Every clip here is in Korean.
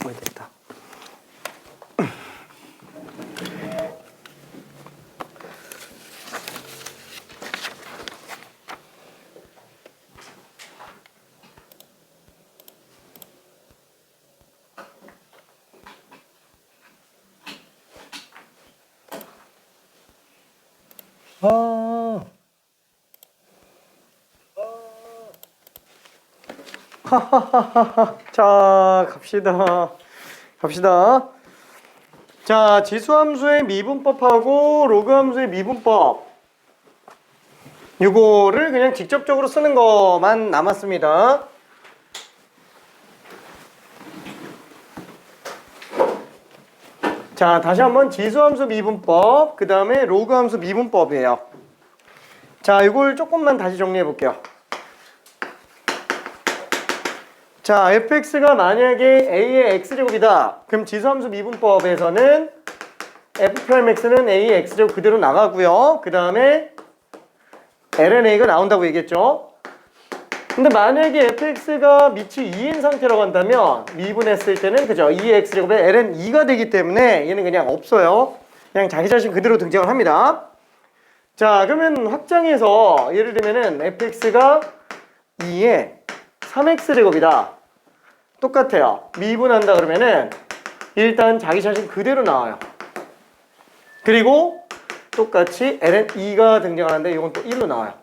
바꿔야 된다. 하하하하. 자, 갑시다. 자, 지수함수의 미분법하고 로그함수의 미분법, 요거를 그냥 직접적으로 쓰는 것만 남았습니다. 자, 다시 한번 지수함수 미분법, 그 다음에 로그함수 미분법이에요. 자, 이걸 조금만 다시 정리해 볼게요. 자, fx가 만약에 a의 x제곱이다. 그럼 지수함수 미분법에서는 f'x는 a의 x제곱 그대로 나가고요. 그 다음에 ln a가 나온다고 얘기했죠. 근데 만약에 fx가 밑이 2인 상태라고 한다면 미분했을 때는 그죠? 2의 x제곱에 ln 2가 되기 때문에 얘는 그냥 없어요. 그냥 자기 자신 그대로 등장을 합니다. 자, 그러면 확장해서 예를 들면은 fx가 2의 3x제곱이다. 똑같아요. 미분한다 그러면은 일단 자기 자신 그대로 나와요. 그리고 똑같이 ln 2가 등장을 하는데 이건 또 1로 나와요.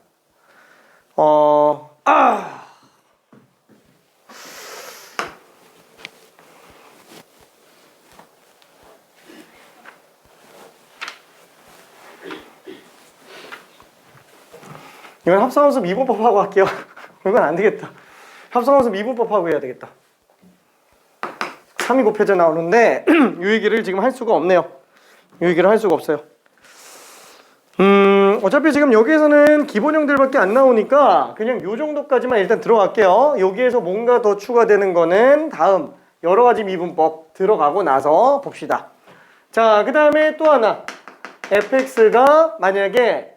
이건 합성함수 미분법하고 할게요. 이건 안 되겠다. 합성함수 미분법하고 해야 되겠다. 3이 곱해져 나오는데 이 얘기를 지금 할 수가 없네요. 이 얘기를 할 수가 없어요. 어차피 지금 여기에서는 기본형들밖에 안 나오니까 그냥 요 정도까지만 일단 들어갈게요. 여기에서 뭔가 더 추가되는 거는 다음 여러 가지 미분법 들어가고 나서 봅시다. 자, 그 다음에 또 하나. fx가 만약에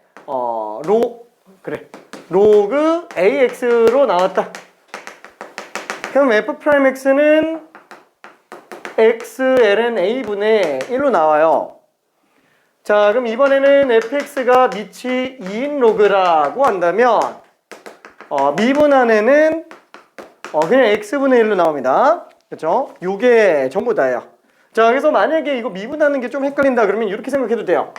로그 ax로 나왔다. 그럼 f'x는 x ln a분의 1로 나와요. 자, 그럼 이번에는 fx가 밑이 2인 로그라고 한다면 미분 안에는 그냥 x분의 1로 나옵니다. 그렇죠? 요게 전부 다예요. 자, 그래서 만약에 이거 미분하는 게 좀 헷갈린다 그러면 이렇게 생각해도 돼요.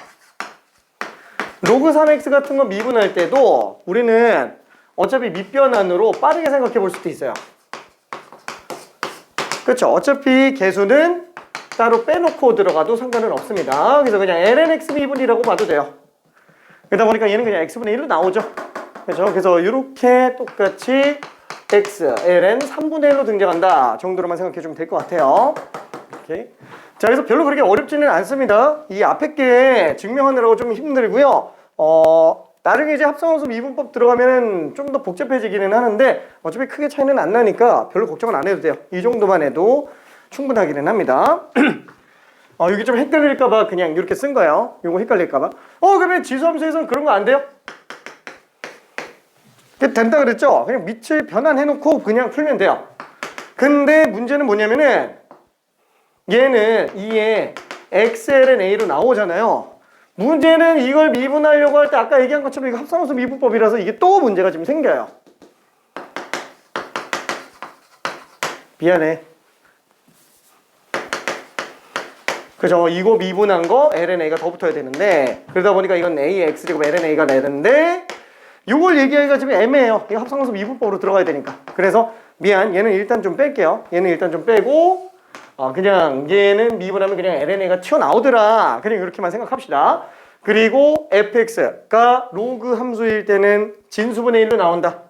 로그 3x 같은 거 미분할 때도 우리는 어차피 밑변환으로 빠르게 생각해 볼 수도 있어요. 그렇죠? 어차피 개수는 따로 빼놓고 들어가도 상관은 없습니다. 그래서 그냥 ln x 미분이라고 봐도 돼요. 그러다 보니까 얘는 그냥 x분의 1로 나오죠. 그렇죠? 그래서 이렇게 똑같이 x, ln 3분의 1로 등장한다 정도로만 생각해 주면 될 것 같아요. 오케이. 자, 그래서 별로 그렇게 어렵지는 않습니다. 이 앞에 게 증명하느라고 좀 힘들고요. 나중에 이제 합성함수 미분법 들어가면 좀 더 복잡해지기는 하는데 어차피 크게 차이는 안 나니까 별로 걱정은 안 해도 돼요. 이 정도만 해도 충분하기는 합니다. 여기 좀 헷갈릴까봐 그냥 이렇게 쓴 거예요. 이거 헷갈릴까봐. 그러면 지수함수에서는 그런 거 안 돼요? 된다 그랬죠? 그냥 밑을 변환해놓고 그냥 풀면 돼요. 근데 문제는 뭐냐면은 얘는 2의 xln a로 나오잖아요. 문제는 이걸 미분하려고 할 때 아까 얘기한 것처럼 이거 합성함수 미분법이라서 이게 또 문제가 좀 생겨요. 미안해. 그죠? 이거 미분한 거 ln a가 더 붙어야 되는데 그러다 보니까 이건 a의 x제곱 ln a가 되는데 이걸 얘기하기가 좀 애매해요. 이거 합성함수 미분법으로 들어가야 되니까. 그래서 미안, 얘는 일단 좀 뺄게요. 얘는 일단 좀 빼고 그냥 얘는 미분하면 그냥 ln a가 튀어나오더라. 그냥 이렇게만 생각합시다. 그리고 fx가 로그 함수일 때는 진수분의 1로 나온다.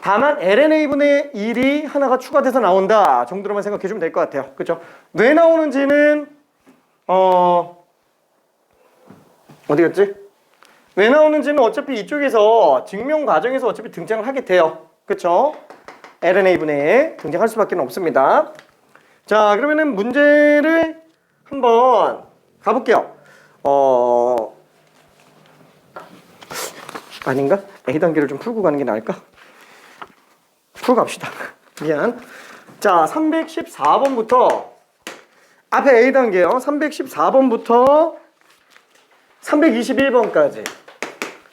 다만 ln a분의 1이 하나가 추가돼서 나온다 정도로만 생각해 주면 될 것 같아요. 그렇죠? 왜 나오는지는 어디 갔지? 왜 나오는지는 어차피 이쪽에서 증명 과정에서 어차피 등장을 하게 돼요. 그렇죠? ln a분의 등장할 수밖에 없습니다. 자, 그러면은 문제를 한번 가볼게요. 아닌가? A 단계를 좀 풀고 가는 게 나을까? 풀고 갑시다. 미안. 자, 314번부터 앞에 A 단계요. 314번부터 321번까지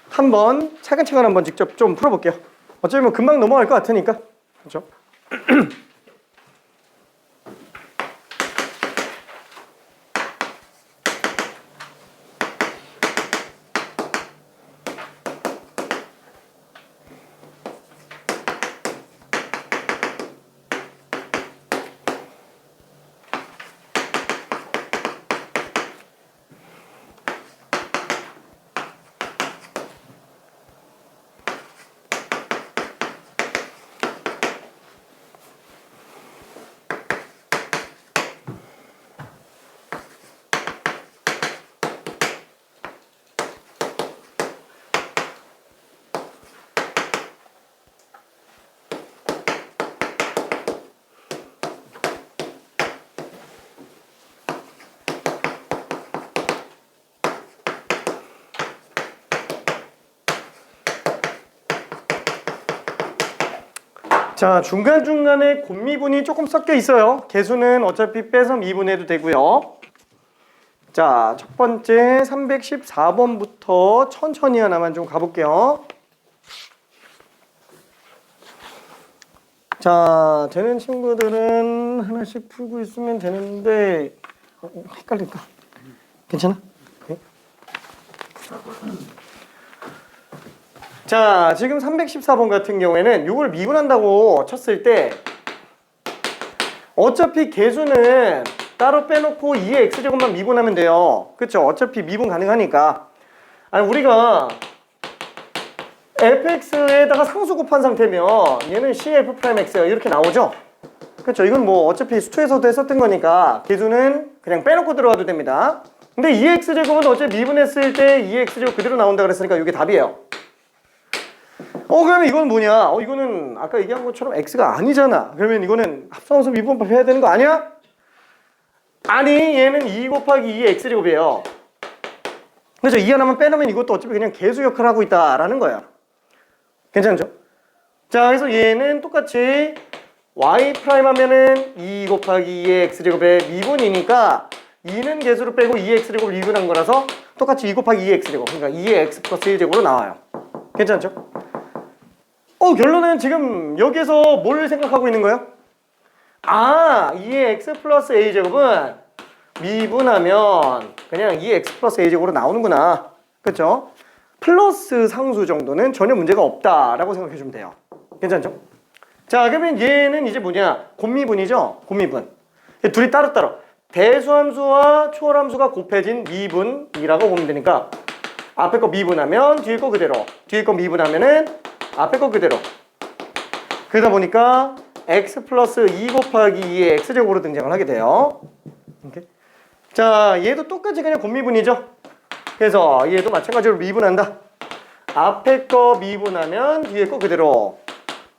한번 차근차근 한번 직접 좀 풀어볼게요. 어차피 뭐 금방 넘어갈 것 같으니까. 그렇죠? 자, 중간중간에 곱미분이 조금 섞여 있어요. 개수는 어차피 빼서 미분해도 되고요. 자, 첫 번째 314번부터 천천히 하나만 좀 가볼게요. 자, 되는 친구들은 하나씩 풀고 있으면 되는데 헷갈릴까? 괜찮아? 네. 자, 지금 314번 같은 경우에는 이걸 미분한다고 쳤을 때 어차피 개수는 따로 빼놓고 2의 x제곱만 미분하면 돼요. 그쵸? 어차피 미분 가능하니까. 아니, 우리가 fx에다가 상수 곱한 상태면 얘는 cf'x야 이렇게 나오죠? 그쵸? 이건 뭐 어차피 수초에서도 했었던 거니까 개수는 그냥 빼놓고 들어가도 됩니다. 근데 2x제곱은 어차피 미분했을 때 2x제곱 그대로 나온다 그랬으니까 이게 답이에요. 그러면 이건 뭐냐? 이거는 아까 얘기한 것처럼 x가 아니잖아. 그러면 이거는 합성함수 미분법 해야 되는 거 아니야? 아니, 얘는 2 곱하기 2의 x제곱이에요. 그렇죠? 2 하나만 빼놓으면 이것도 어차피 그냥 개수 역할을 하고 있다라는 거야. 괜찮죠? 자, 그래서 얘는 똑같이 y 프라임 하면은 2 곱하기 2의 x제곱의 미분이니까 2는 개수로 빼고 2의 x제곱을 미분한 거라서 똑같이 2 곱하기 2의 x제곱, 그러니까 2의 x 플러스 1제곱으로 나와요. 괜찮죠? 결론은 지금 여기서 뭘 생각하고 있는 거예요? 2의 x 플러스 a제곱은 미분하면 그냥 2의 x 플러스 a제곱으로 나오는구나. 그쵸? 플러스 상수 정도는 전혀 문제가 없다라고 생각해 주면 돼요. 괜찮죠? 자, 그러면 얘는 이제 뭐냐? 곱미분이죠? 곱미분. 둘이 따로따로 대수함수와 초월함수가 곱해진 미분이라고 보면 되니까 앞에 거 미분하면 뒤에 거 그대로, 뒤에 거 미분하면은 앞에 거 그대로. 그러다 보니까 x 플러스 2 곱하기 2의 x제곱으로 등장을 하게 돼요. 이렇게. 자, 얘도 똑같이 그냥 곱미분이죠. 그래서 얘도 마찬가지로 미분한다. 앞에 거 미분하면 뒤에 거 그대로,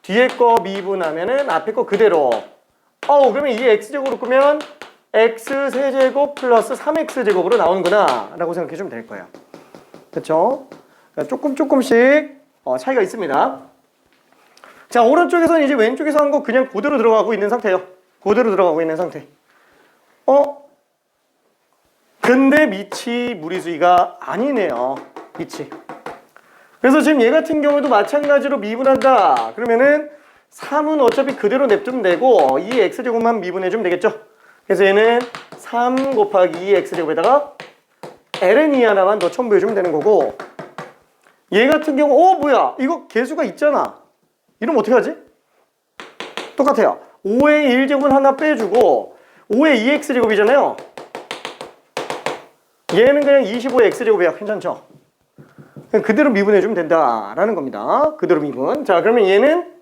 뒤에 거 미분하면은 앞에 거 그대로. 그러면 2의 x제곱으로 끄면 x 세제곱 플러스 3x제곱으로 나오는구나 라고 생각해 주면 될 거예요. 그렇죠? 조금씩 차이가 있습니다. 자, 오른쪽에서는 이제 왼쪽에서 한 거 그냥 그대로 들어가고 있는 상태예요. 그대로 들어가고 있는 상태. 근데 밑이 무리수가 아니네요. 밑이. 그래서 지금 얘 같은 경우도 마찬가지로 미분한다. 그러면은 3은 어차피 그대로 냅두면 되고 2의 x제곱만 미분해주면 되겠죠. 그래서 얘는 3 곱하기 2의 x제곱에다가 ln 2 하나만 더 첨부해주면 되는 거고, 얘 같은 경우 뭐야 이거 개수가 있잖아. 이러면 어떻게 하지? 똑같아요. 5의 1제곱은 하나 빼주고 5의 2x제곱이잖아요. 얘는 그냥 25의 x제곱이야. 괜찮죠? 그냥 그대로 미분해주면 된다라는 겁니다. 그대로 미분. 자, 그러면 얘는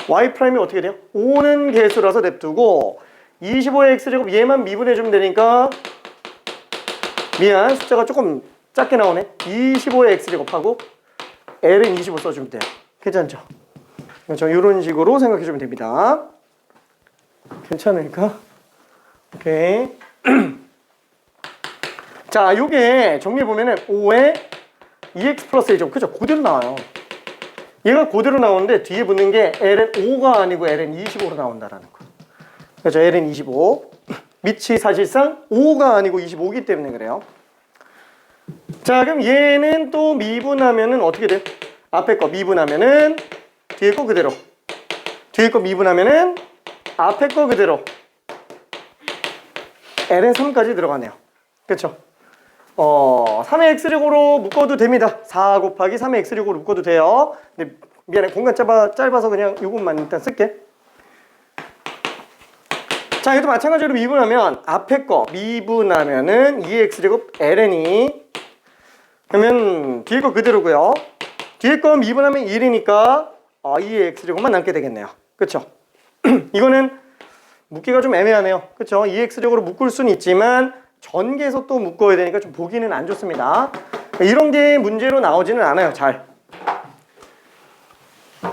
y 프라임이 어떻게 돼요? 5는 개수라서 냅두고 25의 x제곱 얘만 미분해주면 되니까, 미안 숫자가 조금 작게 나오네. 25의 x제곱하고 l은 25 써주면 돼요. 괜찮죠? 그렇죠? 이런 식으로 생각해주면 됩니다. 괜찮을까? 오케이. 자, 요게 정리해보면은 5에 2x 플러스 1제곱. 그죠? 그대로 나와요. 얘가 그대로 나오는데 뒤에 붙는 게 ln 5가 아니고 ln 25로 나온다라는 거. 그렇죠? ln 25. 밑이 사실상 5가 아니고 25기 때문에 그래요. 자, 그럼 얘는 또 미분하면은 어떻게 돼? 앞에 거 미분하면은 뒤에 거 그대로. 뒤에 거 미분하면은 앞에 거 그대로. ln 3까지 들어가네요. 그쵸? 3의 x제곱으로 묶어도 됩니다. 4 곱하기 3의 x제곱으로 묶어도 돼요. 근데 미안해, 공간 짧아서 그냥 이것만 일단 쓸게. 자, 얘도 마찬가지로 미분하면 앞에 거 미분하면은 2x제곱 ln이 그러면 뒤에 거 그대로고요. 뒤에 거 미분하면 1이니까 2x제곱만 남게 되겠네요. 그쵸? 이거는 묶기가 좀 애매하네요. 그쵸? 2x제곱으로 묶을 수는 있지만 전개해서 또 묶어야 되니까 좀 보기는 안 좋습니다. 이런 게 문제로 나오지는 않아요. 잘.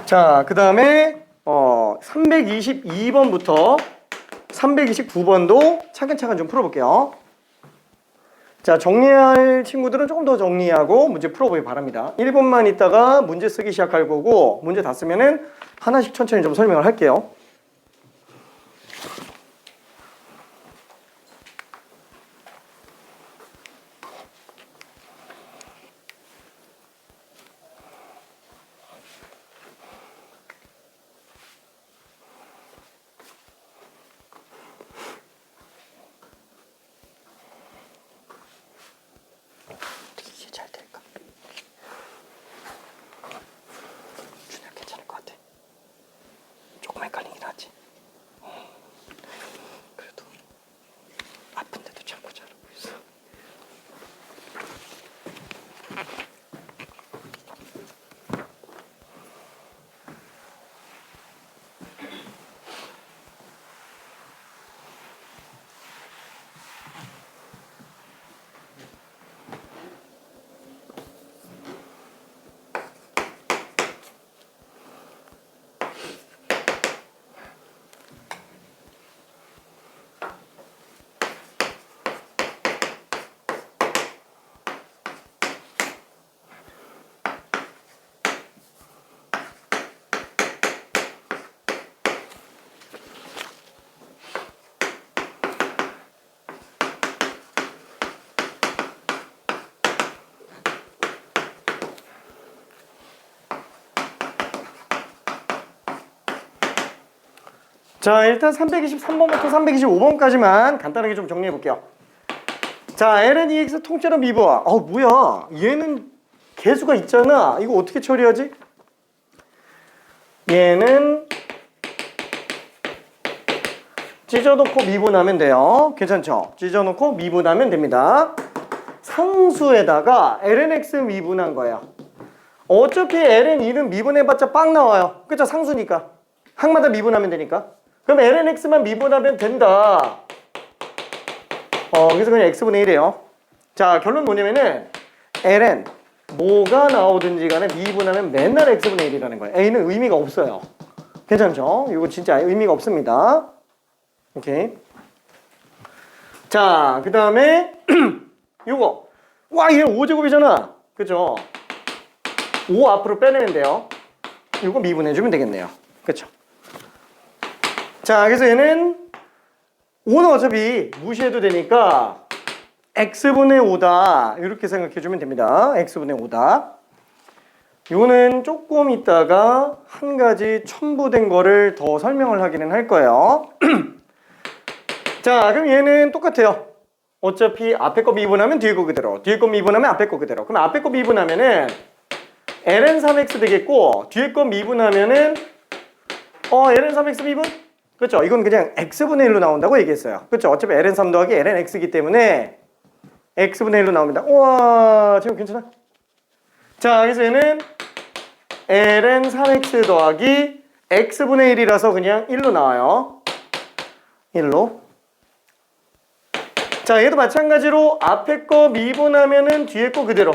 자, 그 다음에 322번부터 329번도 차근차근 좀 풀어볼게요. 자, 정리할 친구들은 조금 더 정리하고 문제 풀어보기 바랍니다. 1번만 있다가 문제 쓰기 시작할 거고 문제 다 쓰면은 하나씩 천천히 좀 설명을 할게요. 이게 잘 될까? 준혁 괜찮을 것 같아. 조금 헷갈리긴 하지. 그래도 아픈데도 참고 잘하고 있어. 자, 일단 323번부터 325번까지만 간단하게 좀 정리해 볼게요. 자, ln 2x 통째로 미분. 뭐야? 얘는 개수가 있잖아. 이거 어떻게 처리하지? 얘는 찢어놓고 미분하면 돼요. 괜찮죠? 찢어놓고 미분하면 됩니다. 상수에다가 ln x 미분한 거예요. 어차피 ln 2는 미분해봤자 빵 나와요. 그쵸? 상수니까. 항마다 미분하면 되니까. 그럼 ln x만 미분하면 된다. 그래서 그냥 x분의 1이에요. 자, 결론 뭐냐면은 ln 뭐가 나오든지 간에 미분하면 맨날 x분의 1이라는 거예요. a는 의미가 없어요. 괜찮죠? 이거 진짜 의미가 없습니다. 오케이. 자, 그 다음에 요거. 와, 얘 5제곱이잖아. 그죠? 5 앞으로 빼내면 돼요. 요거 미분해주면 되겠네요. 그쵸? 자, 그래서 얘는 5는 어차피 무시해도 되니까 x분의 5다 이렇게 생각해주면 됩니다. x분의 5다. 이거는 조금 있다가 한 가지 첨부된 거를 더 설명을 하기는 할 거예요. 자, 그럼 얘는 똑같아요. 어차피 앞에 거 미분하면 뒤에 거 그대로, 뒤에 거 미분하면 앞에 거 그대로. 그럼 앞에 거 미분하면은 ln 3x 되겠고 뒤에 거 미분하면은 ln 3x 미분? 그렇죠? 이건 그냥 x분의 1로 나온다고 얘기했어요. 그렇죠? 어차피 ln 3 더하기 ln x이기 때문에 x분의 1로 나옵니다. 우와, 지금 괜찮아? 자, 그래서 얘는 ln 3x 더하기 x분의 1이라서 그냥 1로 나와요. 1로. 자, 얘도 마찬가지로 앞에 거 미분하면은 뒤에 거 그대로.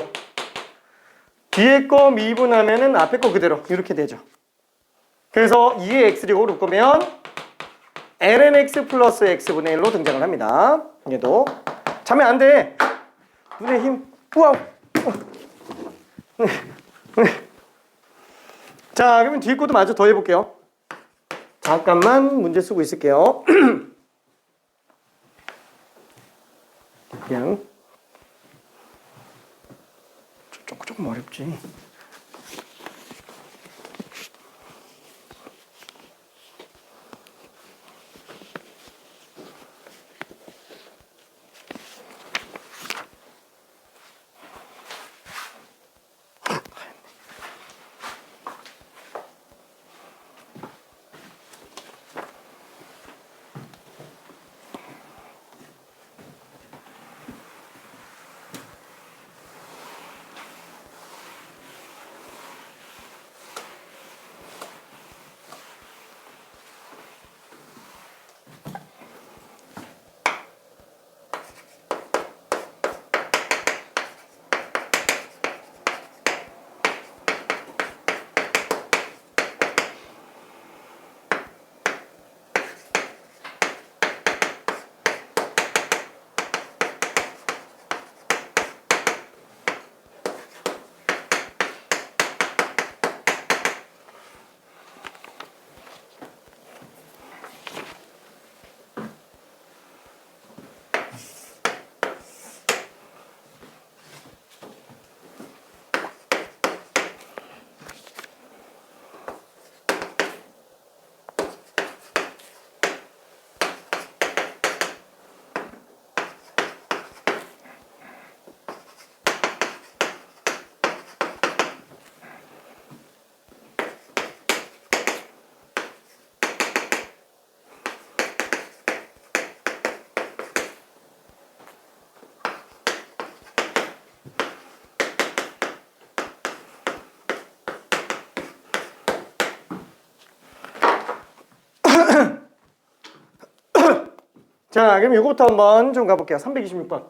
뒤에 거 미분하면은 앞에 거 그대로. 이렇게 되죠. 그래서 2의 x제곱을 묶으면 ln x 플러스 x분의 1로 등장을 합니다. 얘도 자면 안 돼. 눈에 힘. 우와. 자, 그러면 뒤에 것도 마저 더 해볼게요. 잠깐만 문제 쓰고 있을게요. 조금 어렵지. 자, 그럼 이거부터 한번 좀 가볼게요. 326번.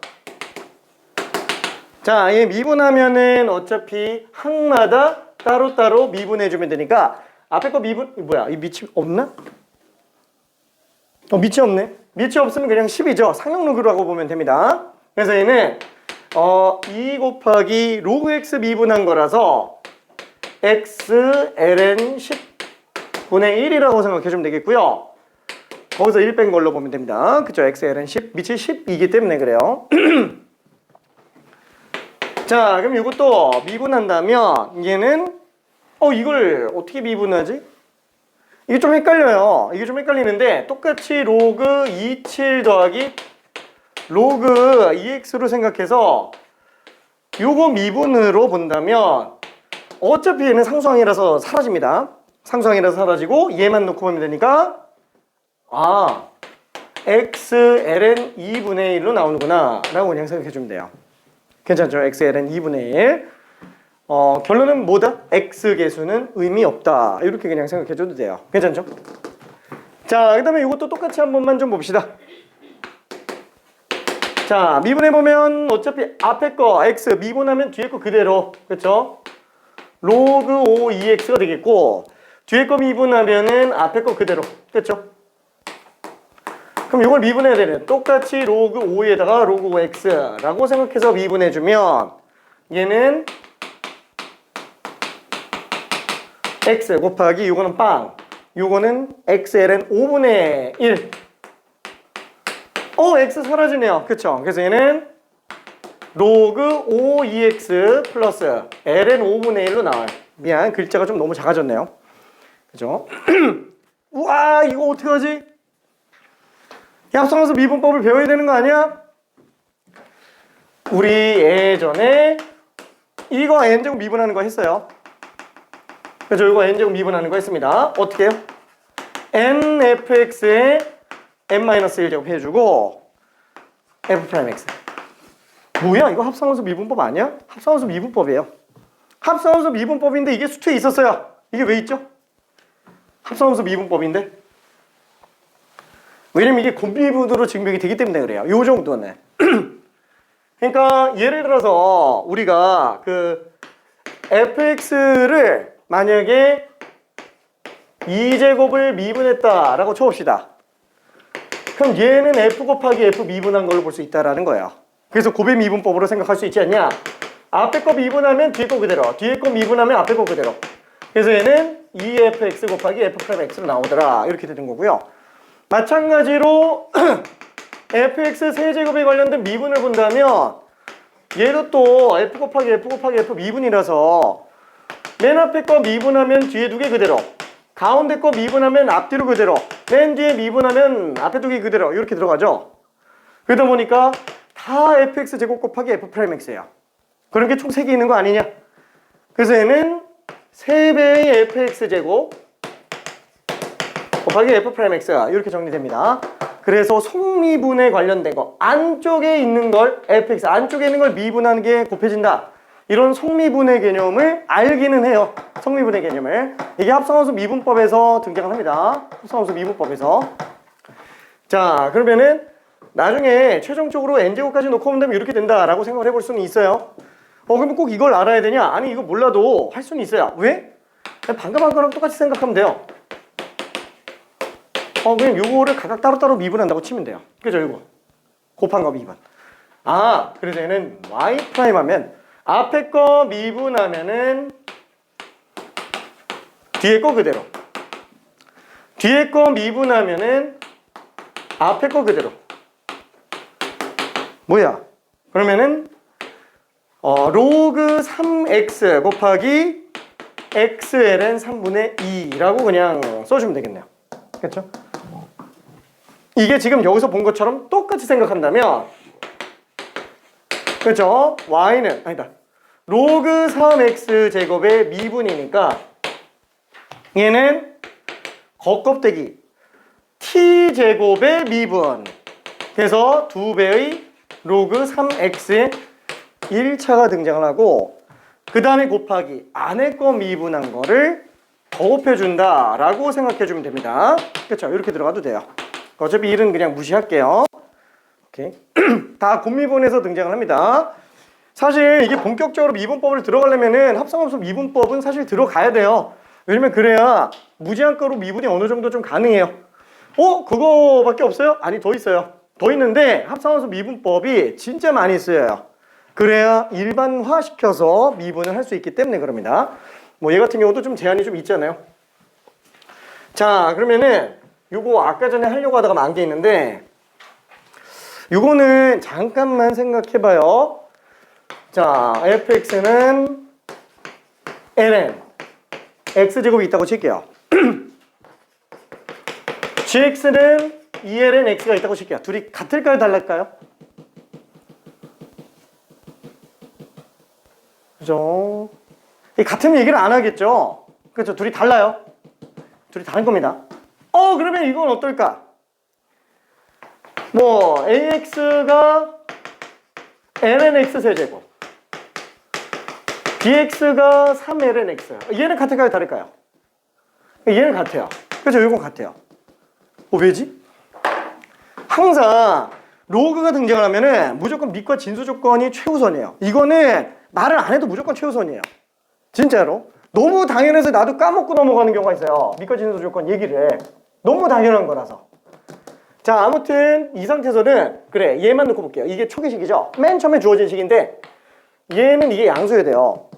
자, 얘 미분하면은 어차피 항마다 따로따로 미분해주면 되니까 앞에 거 미분, 뭐야, 이 밑이 없나? 밑이 없네. 밑이 없으면 그냥 10이죠. 상용로그라고 보면 됩니다. 그래서 얘는 2 곱하기 로그 x 미분한 거라서 x ln 10분의 1이라고 생각해주면 되겠고요. 거기서 1 뺀 걸로 보면 됩니다. 그쵸? x ln 10, 밑이 10이기 때문에 그래요. 자, 그럼 이것도 미분한다면 얘는 이걸 어떻게 미분하지? 이게 좀 헷갈려요. 이게 좀 헷갈리는데 똑같이 로그 27 더하기 로그 2x로 생각해서 요거 미분으로 본다면 어차피 얘는 상수항이라서 사라집니다. 상수항이라서 사라지고 얘만 놓고 보면 되니까 x ln 2분의 1로 나오는구나 라고 그냥 생각해주면 돼요. 괜찮죠? x ln 2분의 1. 결론은 뭐다? x 계수는 의미 없다. 이렇게 그냥 생각해줘도 돼요. 괜찮죠? 자, 그 다음에 이것도 똑같이 한 번만 좀 봅시다. 자, 미분해보면 어차피 앞에 거 x 미분하면 뒤에 거 그대로. 그쵸? 로그 5 2x가 되겠고 뒤에 거 미분하면은 앞에 거 그대로. 그쵸? 그럼 이걸 미분해야 되네. 똑같이 로그 5에다가 로그 5x라고 생각해서 미분해주면 얘는 x 곱하기 요거는 빵, 요거는 x ln 5분의 1. x 사라지네요. 그쵸? 그래서 얘는 로그 5 2x 플러스 ln 5분의 1로 나와요. 미안, 글자가 좀 너무 작아졌네요. 그죠? 우와, 이거 어떡하지? 합성함수 미분법을 배워야 되는 거 아니야? 우리 예전에 이거 n제곱 미분하는 거 했어요. 그죠? 이거 n제곱 미분하는 거 했습니다. 어떻게 해요? nfx에 n-1제곱 해주고 f'x. 뭐야? 이거 합성함수 미분법 아니야? 합성함수 미분법이에요. 합성함수 미분법인데 이게 수트에 있었어요. 이게 왜 있죠? 합성함수 미분법인데. 왜냐면 이게 곱미분으로 증명이 되기 때문에 그래요. 요 정도는. 그러니까 예를 들어서 우리가 그 fx를 만약에 2제곱을 미분했다라고 쳐봅시다. 그럼 얘는 f 곱하기 f 미분한 걸로 볼 수 있다라는 거예요. 그래서 곱의 미분법으로 생각할 수 있지 않냐? 앞에 거 미분하면 뒤에 거 그대로, 뒤에 거 미분하면 앞에 거 그대로. 그래서 얘는 2fx 곱하기 f'x로 나오더라. 이렇게 되는 거고요. 마찬가지로 fx 세제곱에 관련된 미분을 본다면 얘도 또 f 곱하기 f 곱하기 f 미분이라서 맨 앞에 거 미분하면 뒤에 두 개 그대로, 가운데 거 미분하면 앞뒤로 그대로, 맨 뒤에 미분하면 앞에 두 개 그대로 이렇게 들어가죠. 그러다 보니까 다 fx 제곱 곱하기 f 프라임 x예요. 그런 게 총 3개 있는 거 아니냐. 그래서 얘는 3배의 fx 제곱 곱하기 f 프라임 x가 이렇게 정리됩니다. 그래서 속미분에 관련된 거, 안쪽에 있는 걸 fx, 안쪽에 있는 걸 미분하는 게 곱해진다. 이런 속미분의 개념을 알기는 해요. 속미분의 개념을. 이게 합성함수 미분법에서 등장을 합니다. 합성함수 미분법에서. 자, 그러면은 나중에 최종적으로 n제곱까지 놓고 본다면 이렇게 된다라고 생각을 해볼 수는 있어요. 그러면 꼭 이걸 알아야 되냐? 아니, 이거 몰라도 할 수는 있어요. 왜? 방금 한 거랑 똑같이 생각하면 돼요. 그냥 요거를 각각 따로따로 미분한다고 치면 돼요. 그죠, 요거. 곱한 거 미분. 아, 그래서 얘는 y 프라임 하면 앞에 거 미분하면은 뒤에 거 그대로. 뒤에 거 미분하면은 앞에 거 그대로. 뭐야? 그러면은 로그 3x 곱하기 xln 3분의 2라고 그냥 써주면 되겠네요. 그렇죠? 이게 지금 여기서 본 것처럼 똑같이 생각한다면, 그렇죠? y는 아니다. 로그 3x 제곱의 미분이니까 얘는 겉껍데기 t 제곱의 미분. 그래서 2배의 로그 3x의 1차가 등장을 하고, 그 다음에 곱하기 안에 거 미분한 거를 곱해준다 라고 생각해주면 됩니다. 그렇죠? 이렇게 들어가도 돼요. 어차피 1은 그냥 무시할게요. 오케이. 다 곱미분에서 등장을 합니다. 사실 이게 본격적으로 미분법을 들어가려면은 합성함수 미분법은 사실 들어가야 돼요. 왜냐면 그래야 무제한가로 미분이 어느 정도 좀 가능해요. 그거밖에 없어요? 아니, 더 있어요. 더 있는데 합성함수 미분법이 진짜 많이 쓰여요. 그래야 일반화시켜서 미분을 할 수 있기 때문에 그럽니다. 얘 같은 경우도 좀 제한이 좀 있잖아요. 자, 그러면은 요거 아까 전에 하려고 하다가 만 게 있는데, 요거는 잠깐만 생각해봐요. 자, fx는 ln x제곱이 있다고 칠게요. gx는 2ln x가 있다고 칠게요. 둘이 같을까요, 달랄까요? 그죠? 같은 얘기를 안 하겠죠? 그렇죠? 둘이 달라요. 둘이 다른 겁니다. 그러면 이건 어떨까? ax가 ln x 세제곱, bx가 3ln x. 얘는 같을까요, 다를까요? 얘는 같아요. 그렇죠? 이건 같아요. 왜지? 항상 로그가 등장을 하면은 무조건 밑과 진수 조건이 최우선이에요. 이거는 말을 안 해도 무조건 최우선이에요. 진짜로. 너무 당연해서 나도 까먹고 넘어가는 경우가 있어요. 밑과 진수 조건 얘기를 해. 너무 당연한 거라서. 자, 아무튼 이 상태에서는 그래, 얘만 놓고 볼게요. 이게 초기식이죠. 맨 처음에 주어진 식인데 얘는 이게 양수여야 돼요.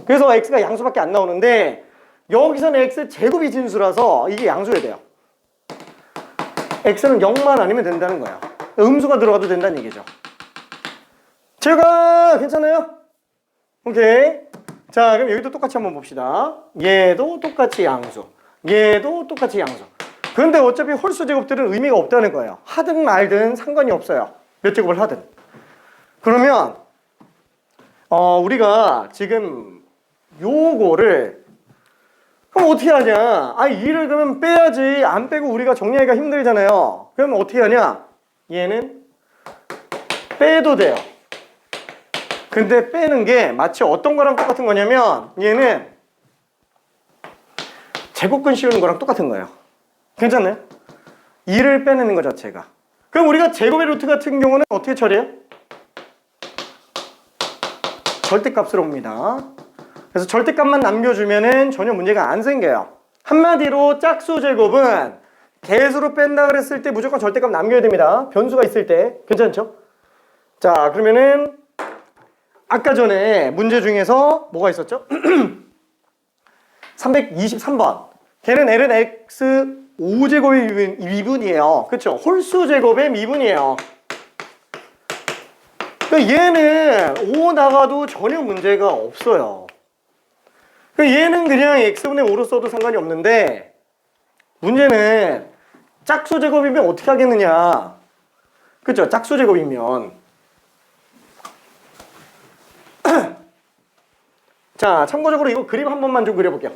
그래서 x가 양수밖에 안 나오는데 여기서는 x 제곱이 진수라서 이게 양수여야 돼요. x는 0만 아니면 된다는 거예요. 음수가 들어가도 된다는 얘기죠. 제가 괜찮아요? 오케이. 자, 그럼 여기도 똑같이 한번 봅시다. 얘도 똑같이 양수, 얘도 똑같이 양수. 근데 어차피 홀수 제곱들은 의미가 없다는 거예요. 하든 말든 상관이 없어요. 몇 제곱을 하든. 그러면 우리가 지금 요거를 그럼 어떻게 하냐? 2를 그러면 빼야지. 안 빼고 우리가 정리하기가 힘들잖아요. 그러면 어떻게 하냐? 얘는 빼도 돼요. 근데 빼는 게 마치 어떤 거랑 똑같은 거냐면 얘는 제곱근 씌우는 거랑 똑같은 거예요. 괜찮나요? 2를 빼내는 것 자체가. 그럼 우리가 제곱의 루트 같은 경우는 어떻게 처리해요? 절대값으로 옵니다. 그래서 절대값만 남겨주면은 전혀 문제가 안 생겨요. 한마디로 짝수 제곱은 개수로 뺀다 그랬을 때 무조건 절대값 남겨야 됩니다. 변수가 있을 때. 괜찮죠? 자, 그러면은 아까 전에 문제 중에서 뭐가 있었죠? 323번. 걔는 ln x 5제곱의 미분이에요. 그쵸? 홀수 제곱의 미분이에요. 그러니까 얘는 5 나가도 전혀 문제가 없어요. 그러니까 얘는 그냥 x분의 5로 써도 상관이 없는데 문제는 짝수 제곱이면 어떻게 하겠느냐. 그죠? 짝수 제곱이면 자, 참고적으로 이거 그림 한 번만 좀 그려볼게요.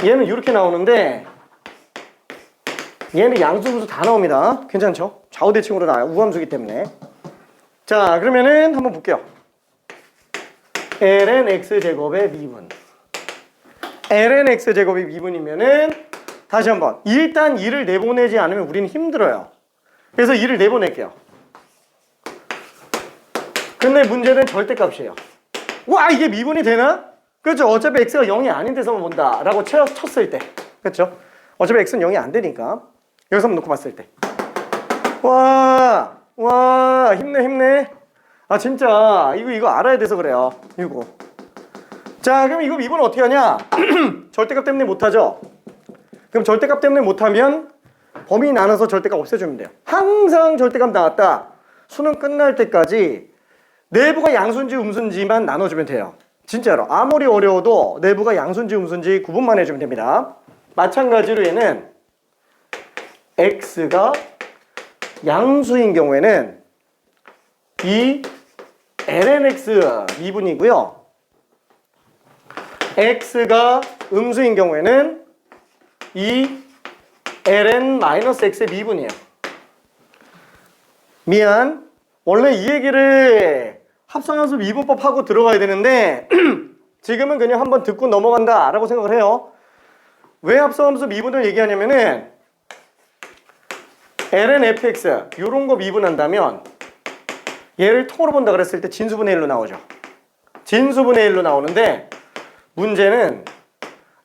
얘는 이렇게 나오는데 얘는 양수분수 다 나옵니다. 괜찮죠? 좌우대칭으로 나와요. 우함수기 때문에. 자, 그러면은 한번 볼게요. ln x제곱의 미분. ln x제곱이 미분이면은 다시 한번 일단 2를 내보내지 않으면 우리는 힘들어요. 그래서 2를 내보낼게요. 근데 문제는 절대값이에요. 와, 이게 미분이 되나? 그렇죠. 어차피 x가 0이 아닌 데서만 본다 라고 쳤을 때, 그렇죠? 어차피 x는 0이 안 되니까 여기서 한번 놓고 봤을 때 와 힘내. 아 진짜 이거 알아야 돼서 그래요. 이거. 자, 그럼 이거 미분 어떻게 하냐? 절대값 때문에 못하죠. 그럼 절대값 때문에 못하면 범위 나눠서 절대값 없애주면 돼요. 항상 절대값 나왔다. 수능 끝날 때까지 내부가 양수인지 음수인지만 나눠주면 돼요. 진짜로 아무리 어려워도 내부가 양수인지 음수인지 구분만 해주면 됩니다. 마찬가지로 얘는 x가 양수인 경우에는 이 ln x 미분이고요. x가 음수인 경우에는 이 ln-x의 미분이에요. 미안. 원래 이 얘기를 합성함수 미분법 하고 들어가야 되는데 지금은 그냥 한번 듣고 넘어간다 라고 생각을 해요. 왜 합성함수 미분을 얘기하냐면은 ln fx 요런 거 미분한다면 얘를 통으로 본다 그랬을 때 진수분의 1로 나오죠. 진수분의 1로 나오는데 문제는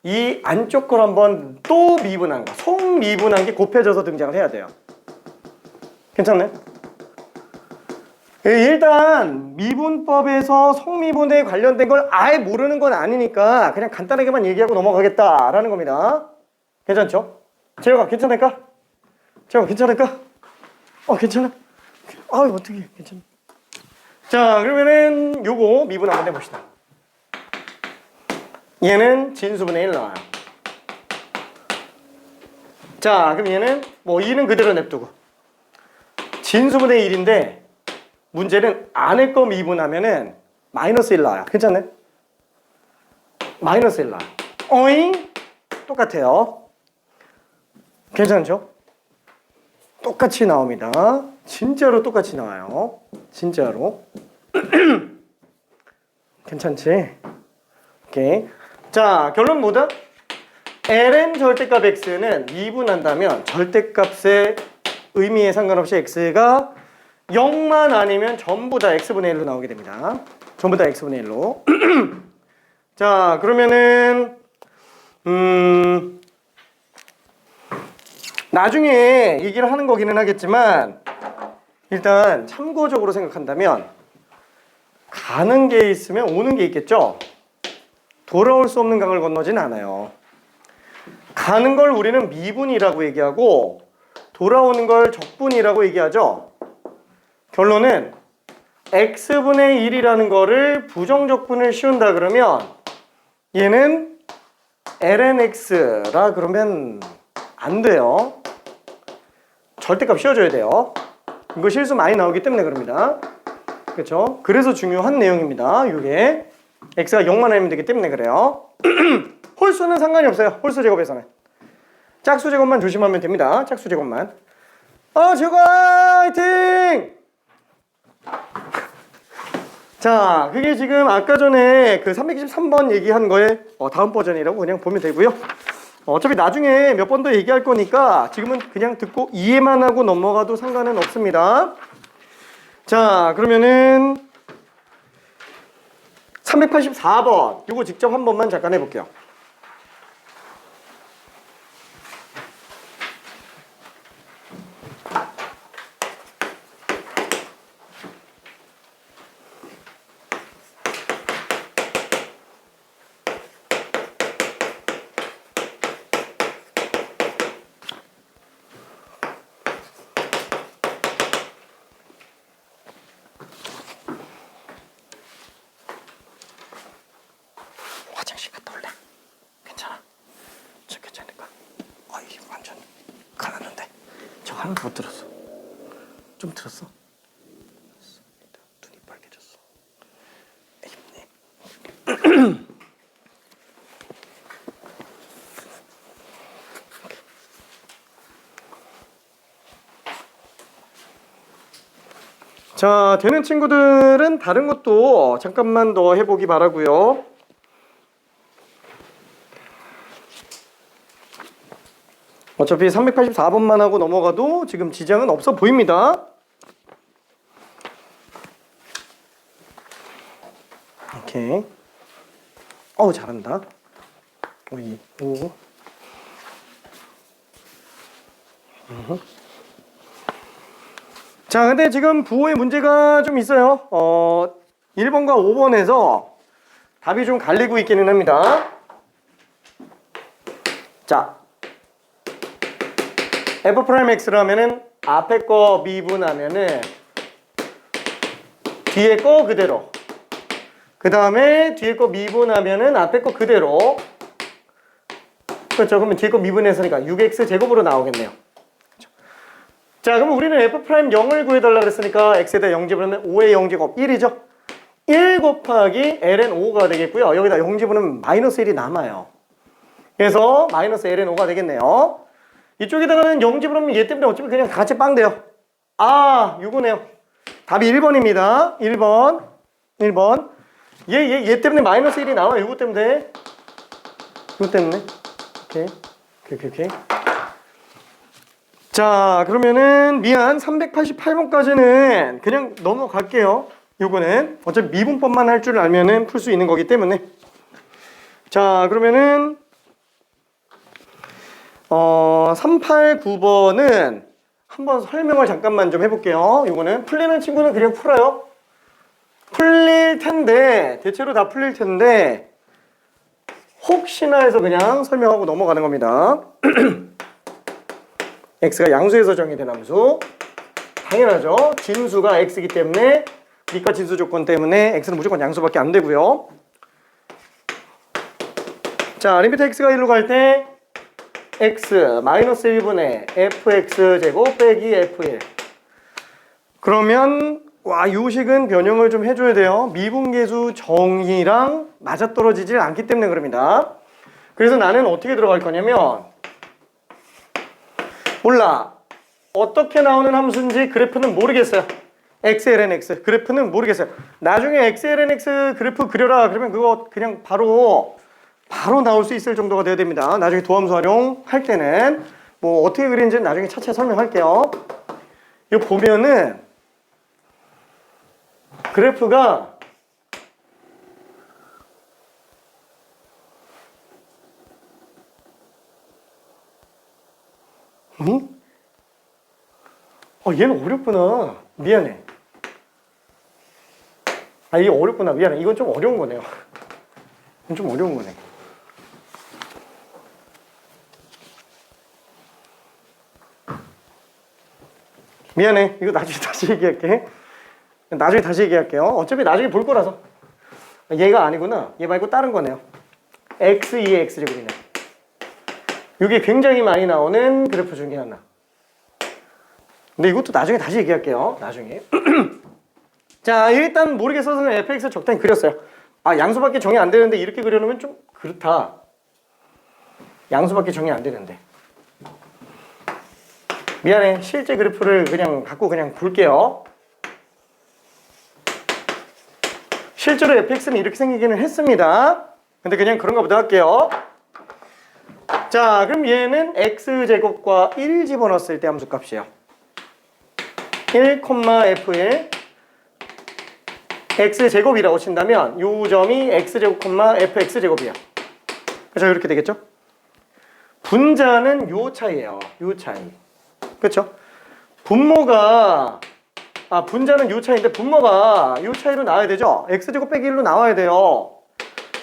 이 안쪽 걸 한번 또 미분한 거, 속미분한 게 곱해져서 등장을 해야 돼요. 괜찮나요? 일단 미분법에서 속미분에 관련된 걸 아예 모르는 건 아니니까 그냥 간단하게만 얘기하고 넘어가겠다라는 겁니다. 괜찮죠? 재혁아 괜찮을까? 재혁아 괜찮을까? 괜찮아? 어떻게 괜찮아? 자, 그러면은 요거 미분 한번 해봅시다. 얘는 진수분의 1 나와요. 자, 그럼 얘는 뭐 2는 그대로 냅두고 진수분의 1인데 문제는 안에 거 미분하면은 마이너스 1 나와요. 괜찮네? 마이너스 1 나와요. 어잉? 똑같아요. 괜찮죠? 똑같이 나옵니다. 진짜로 똑같이 나와요. 진짜로. 괜찮지? 오케이. 자, 결론 뭐다? ln 절대값 x는 미분한다면 절대값의 의미에 상관없이 x가 0만 아니면 전부 다 x분의 1로 나오게 됩니다. 전부 다 x분의 1로. 자, 그러면은 나중에 얘기를 하는 거기는 하겠지만 일단 참고적으로 생각한다면 가는 게 있으면 오는 게 있겠죠? 돌아올 수 없는 강을 건너진 않아요. 가는 걸 우리는 미분이라고 얘기하고 돌아오는 걸 적분이라고 얘기하죠. 결론은 x분의 1이라는 거를 부정적분을 씌운다 그러면 얘는 ln x라 그러면 안 돼요. 절대값 씌워줘야 돼요. 이거 실수 많이 나오기 때문에 그럽니다. 그렇죠? 그래서 중요한 내용입니다. 이게 x가 0만 아니면 되기 때문에 그래요. 홀수는 상관이 없어요. 홀수 제곱에서는 짝수 제곱만 조심하면 됩니다. 짝수 제곱만. 제가 화이팅! 자, 그게 지금 아까 전에 그 323번 얘기한 거에 다음 버전이라고 그냥 보면 되고요. 어차피 나중에 몇 번 더 얘기할 거니까 지금은 그냥 듣고 이해만 하고 넘어가도 상관은 없습니다. 자, 그러면은 384번 이거 직접 한 번만 잠깐 해볼게요. 못 들었어. 좀 들었어? 눈이 빨개졌어. 자, 되는 친구들은 다른 것도 잠깐만 더 해보기 바라고요. 어차피 384번만 하고 넘어가도 지금 지장은 없어 보입니다. 오케이. 어우, 잘한다. 오이, 오. 자, 근데 지금 부호에 문제가 좀 있어요. 1번과 5번에서 답이 좀 갈리고 있기는 합니다. 자, F'X라면은 앞에 거 미분하면은 뒤에 거 그대로. 그 다음에 뒤에 거 미분하면은 앞에 거 그대로. 그렇죠. 그러면 뒤에 거 미분했으니까 6x 제곱으로 나오겠네요. 자, 그럼 우리는 F'0을 구해달라 그랬으니까 x에다 0집으면 5의 0제곱 1이죠. 1 곱하기 ln 5가 되겠고요. 여기다 0집으면 마이너스 1이 남아요. 그래서 마이너스 ln 5가 되겠네요. 이쪽에다가는 0집으면 얘 때문에 어차피 그냥 같이 빵 돼요. 아, 요거네요. 답이 1번입니다. 1번. 얘 때문에 마이너스 1이 나와요. 요거 때문에. 요거 때문에. 오케이. 자, 그러면은 미안 388번까지는 그냥 넘어갈게요. 요거는 어차피 미분법만 할 줄 알면은 풀 수 있는 거기 때문에. 자, 그러면은 389번은 한번 설명을 잠깐만 좀 해볼게요. 요거는 풀리는 친구는 그냥 풀어요. 풀릴 텐데, 대체로 다 풀릴 텐데 혹시나 해서 그냥 설명하고 넘어가는 겁니다. x가 양수에서 정의된 함수. 당연하죠. 진수가 x이기 때문에 밑과 진수 조건 때문에 x는 무조건 양수밖에 안 되고요. 자, 리미트 x가 1로 갈 때 x 마이너스 1분의 fx 제곱 빼기 f1. 그러면 요 식은 변형을 좀 해줘야 돼요. 미분계수 정의랑 맞아떨어지질 않기 때문에 그럽니다. 그래서 나는 어떻게 들어갈 거냐면 몰라. 어떻게 나오는 함수인지 그래프는 모르겠어요. xln x 그래프는 모르겠어요. 나중에 xln x 그래프 그려라 그러면 그거 그냥 바로 나올 수 있을 정도가 돼야 됩니다. 나중에 도함수 활용할 때는 뭐 어떻게 그리는지는 나중에 차차 설명할게요. 이거 보면은 그래프가 응? 얘는 어렵구나. 미안해. 이게 어렵구나. 미안해. 이건 좀 어려운 거네요. 이건 좀 어려운 거네. 미안해. 이거 나중에 다시 얘기할게. 나중에 다시 얘기할게요. 어차피 나중에 볼 거라서. 얘가 아니구나. 얘 말고 다른 거네요. x2의 x제곱이네. 이게 굉장히 많이 나오는 그래프 중에 하나. 근데 이것도 나중에 다시 얘기할게요. 나중에. 자, 일단 모르겠어서 fx 적당히 그렸어요. 양수밖에 정의 안 되는데 이렇게 그려놓으면 좀 그렇다. 양수밖에 정의 안 되는데. 미안해. 실제 그래프를 그냥 갖고 그냥 볼게요. 실제로 fx는 이렇게 생기기는 했습니다. 근데 그냥 그런가 보다 할게요. 자, 그럼 얘는 x제곱과 1 집어넣었을 때 함수값이에요. 1,f1 x제곱이라고 친다면 요 점이 x제곱, fx제곱이에요. 그렇죠? 이렇게 되겠죠? 분자는 요 차이예요. 요 차이. 그렇죠? 분모가 분자는 요 차이인데 분모가 요 차이로 나와야 되죠? x제곱 빼기 1로 나와야 돼요.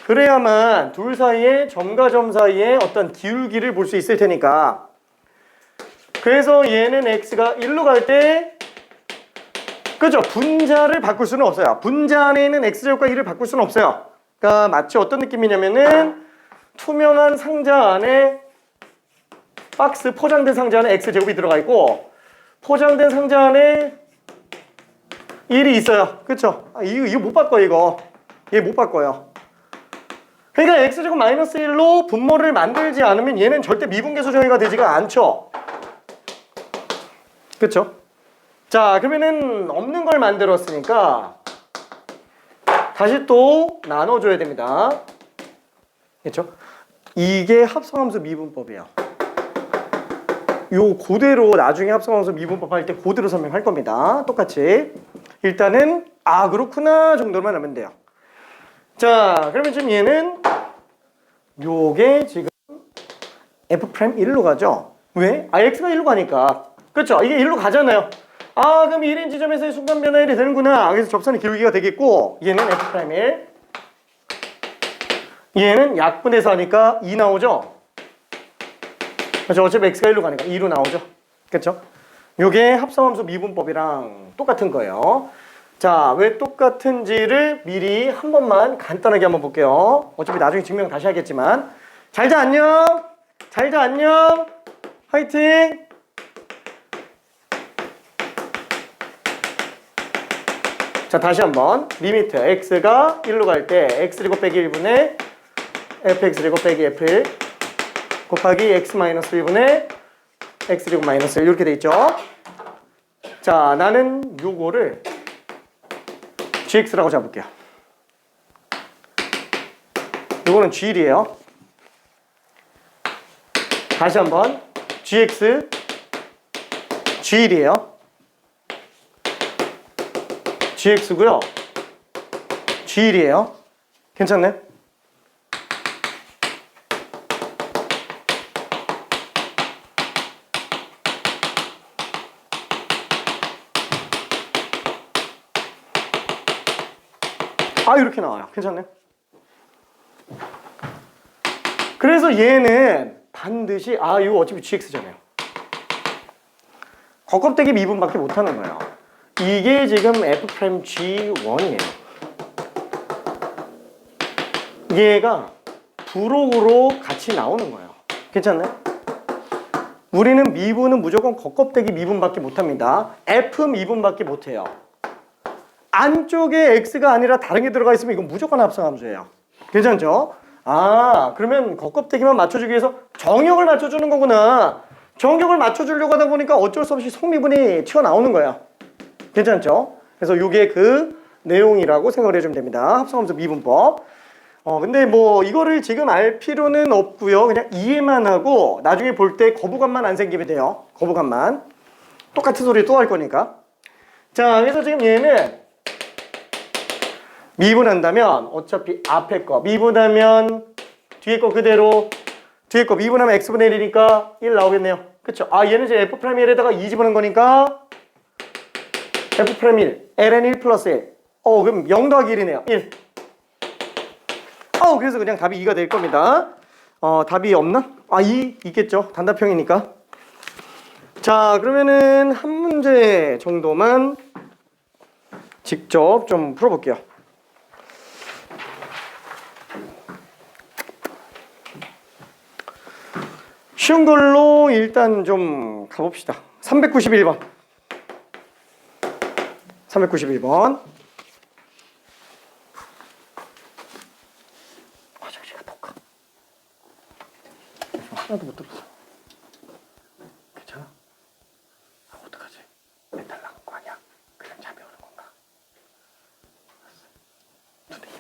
그래야만 둘 사이에 점과 점 사이에 어떤 기울기를 볼 수 있을 테니까. 그래서 얘는 x가 1로 갈 때 그죠? 분자를 바꿀 수는 없어요. 분자 안에 있는 x제곱과 1을 바꿀 수는 없어요. 그러니까 마치 어떤 느낌이냐면은 투명한 상자 안에 박스 포장된 상자 안에 x제곱이 들어가 있고 포장된 상자 안에 1이 있어요. 그쵸? 이거 못 바꿔, 이거. 얘 못 바꿔요. 그러니까 x제곱 마이너스 1로 분모를 만들지 않으면 얘는 절대 미분계수 정의가 되지가 않죠. 그쵸? 자, 그러면은 없는 걸 만들었으니까 다시 또 나눠줘야 됩니다. 그쵸? 이게 합성함수 미분법이에요. 요 그대로 나중에 합성함수 미분법 할 때 그대로 설명할 겁니다. 똑같이. 일단은 그렇구나 정도만 하면 돼요. 자, 그러면 지금 얘는 요게 지금 F'1로 가죠? 왜? x가 1로 가니까. 그렇죠? 이게 1로 가잖아요. 그럼 1인 지점에서의 순간 변화 1이 되는구나. 그래서 접선의 기울기가 되겠고, 얘는 F'1. 얘는 약분해서 하니까 2 나오죠? 그렇죠? 어차피 x가 1로 가니까 2로 나오죠? 그렇죠? 요게 합성함수 미분법이랑 똑같은 거예요. 자, 왜 똑같은지를 미리 한 번만 간단하게 한번 볼게요. 어차피 나중에 증명 다시 하겠지만. 잘자 안녕. 잘자 안녕. 화이팅. 자, 다시 한번 리미트 x가 1로 갈 때 x제곱 빼기 1분의 fx제곱 빼기 f1 곱하기 x 마이너스 1분의 x제곱 마이너스 1 이렇게 돼 있죠. 자, 나는 요거를 gx라고 잡을게요. 요거는 g1이에요. 다시 한번 gx g1이에요. gx고요. g1이에요. 괜찮네? 이렇게 나와요. 괜찮네? 그래서 얘는 반드시 이거 어차피 gx잖아요. 겉껍데기 미분밖에 못하는 거예요. 이게 지금 F'G1이에요. 얘가 부록으로 같이 나오는 거예요. 괜찮나요? 우리는 미분은 무조건 겉껍데기 미분밖에 못합니다. F 미분밖에 못해요. 안쪽에 X가 아니라 다른 게 들어가 있으면 이건 무조건 합성함수예요. 괜찮죠? 그러면 겉껍데기만 맞춰주기 위해서 정역을 맞춰주는 거구나. 정역을 맞춰주려고 하다 보니까 어쩔 수 없이 속미분이 튀어나오는 거예요. 괜찮죠? 그래서 이게 그 내용이라고 생각을 해주면 됩니다. 합성함수 미분법. 근데 뭐 이거를 지금 알 필요는 없고요. 그냥 이해만 하고 나중에 볼 때 거부감만 안 생기면 돼요. 거부감만. 똑같은 소리 또 할 거니까. 자, 그래서 지금 얘는 미분한다면 어차피 앞에 거 미분하면 뒤에 거 그대로, 뒤에 거 미분하면 x분의 1이니까 1 나오겠네요. 그쵸? 얘는 이제 F'1에다가 2 집어넣은 거니까 F'1 ln 1 플러스 1. 그럼 0 더하기 1이네요. 1. 그래서 그냥 답이 2가 될 겁니다. 답이 없나? 2 있겠죠. 단답형이니까. 자, 그러면은 한 문제 정도만 직접 좀 풀어볼게요. 쉬운 걸로 일단 좀 가봅시다. 391번. 391번. 화장실 갔다 올까? 하나도 못 들었어. 괜찮아? 어떡하지? 멘탈 나간 거 아니야? 그냥 잠이 오는 건가? 두대 힘.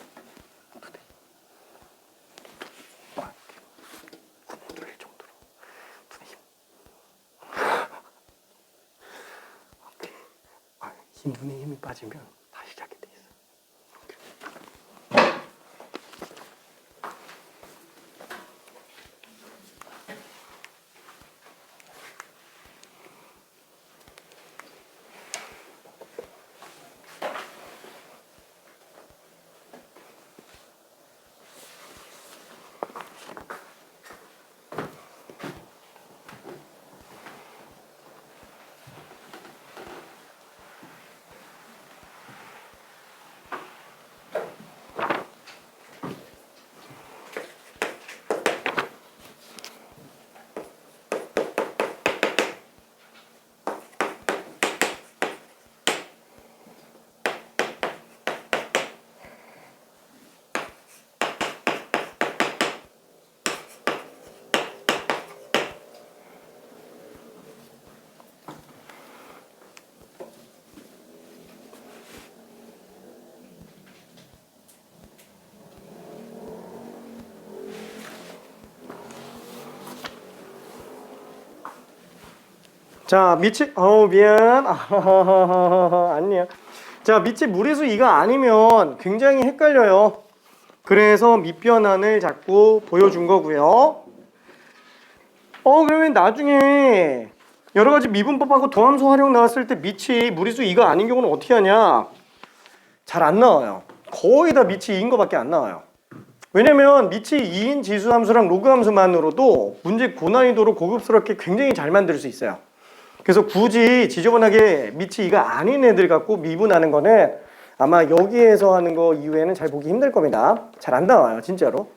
구멍 뚫릴 정도로. 두대 힘. 오케이. 눈에 힘이 빠지면 다시 시작이 돼 있어. 자, 밑이 미안. 아니야. 자, 밑이 무리수 2가 아니면 굉장히 헷갈려요. 그래서 밑변환을 자꾸 보여준 거고요. 그러면 나중에 여러 가지 미분법하고 도함수 활용 나왔을 때 밑이 무리수 2가 아닌 경우는 어떻게 하냐? 잘 안 나와요. 거의 다 밑이 2인 거밖에 안 나와요. 왜냐면 밑이 2인 지수함수랑 로그함수만으로도 문제 고난이도로 고급스럽게 굉장히 잘 만들 수 있어요. 그래서 굳이 지저분하게 밑이 2가 아닌 애들 갖고 미분하는 거는 아마 여기에서 하는 거 이후에는 잘 보기 힘들 겁니다. 잘 안 나와요, 진짜로.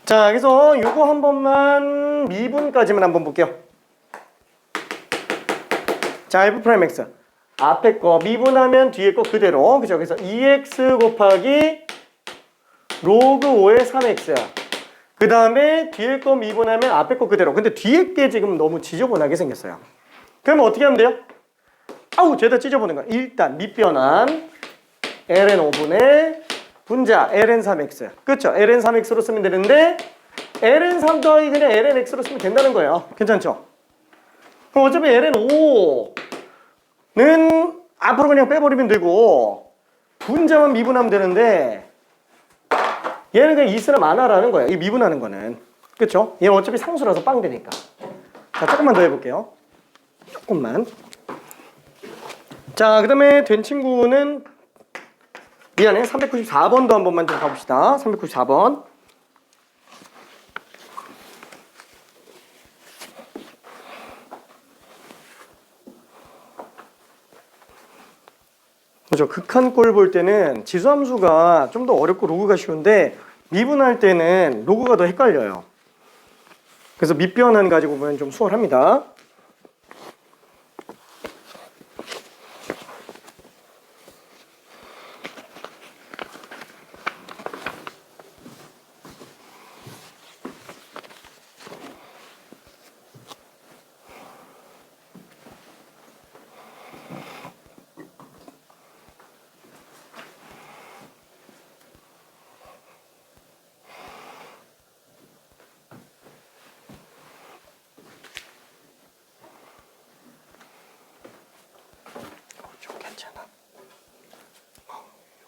자, 그래서 요거 한 번만 미분까지만 한번 볼게요. 자, f'(x) 앞에 거 미분하면 뒤에 거 그대로, 그죠? 그래서 2x 곱하기 로그 5의 3x. 그 다음에 뒤에 거 미분하면 앞에 거 그대로. 근데 뒤에 게 지금 너무 지저분하게 생겼어요. 그러면 어떻게 하면 돼요? 죄다 찢어보는 거야. 일단 밑변환 ln 5분의 분자 ln 3x. 그렇죠? ln 3x로 쓰면 되는데 ln 3 더하기 그냥 ln x로 쓰면 된다는 거예요. 괜찮죠? 그럼 어차피 ln 5는 앞으로 그냥 빼버리면 되고 분자만 미분하면 되는데 얘는 그냥 있으나 마나라는 거예요. 이 미분하는 거는. 그렇죠? 얘는 어차피 상수라서 빵 되니까. 자, 조금만 더 해볼게요. 조금만. 자, 그 다음에 된 친구는 미안해. 394번도 한 번만 좀 가봅시다. 394번. 그렇죠. 극한 꼴 볼 때는 지수함수가 좀 더 어렵고 로그가 쉬운데 미분할 때는 로그가 더 헷갈려요. 그래서 밑변환 가지고 보면 좀 수월합니다. 좀 괜찮아.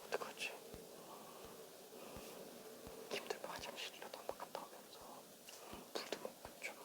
어떡하지? 힘들면 화장실이라도 한번 갔다 오면서 물도 먹고 좀.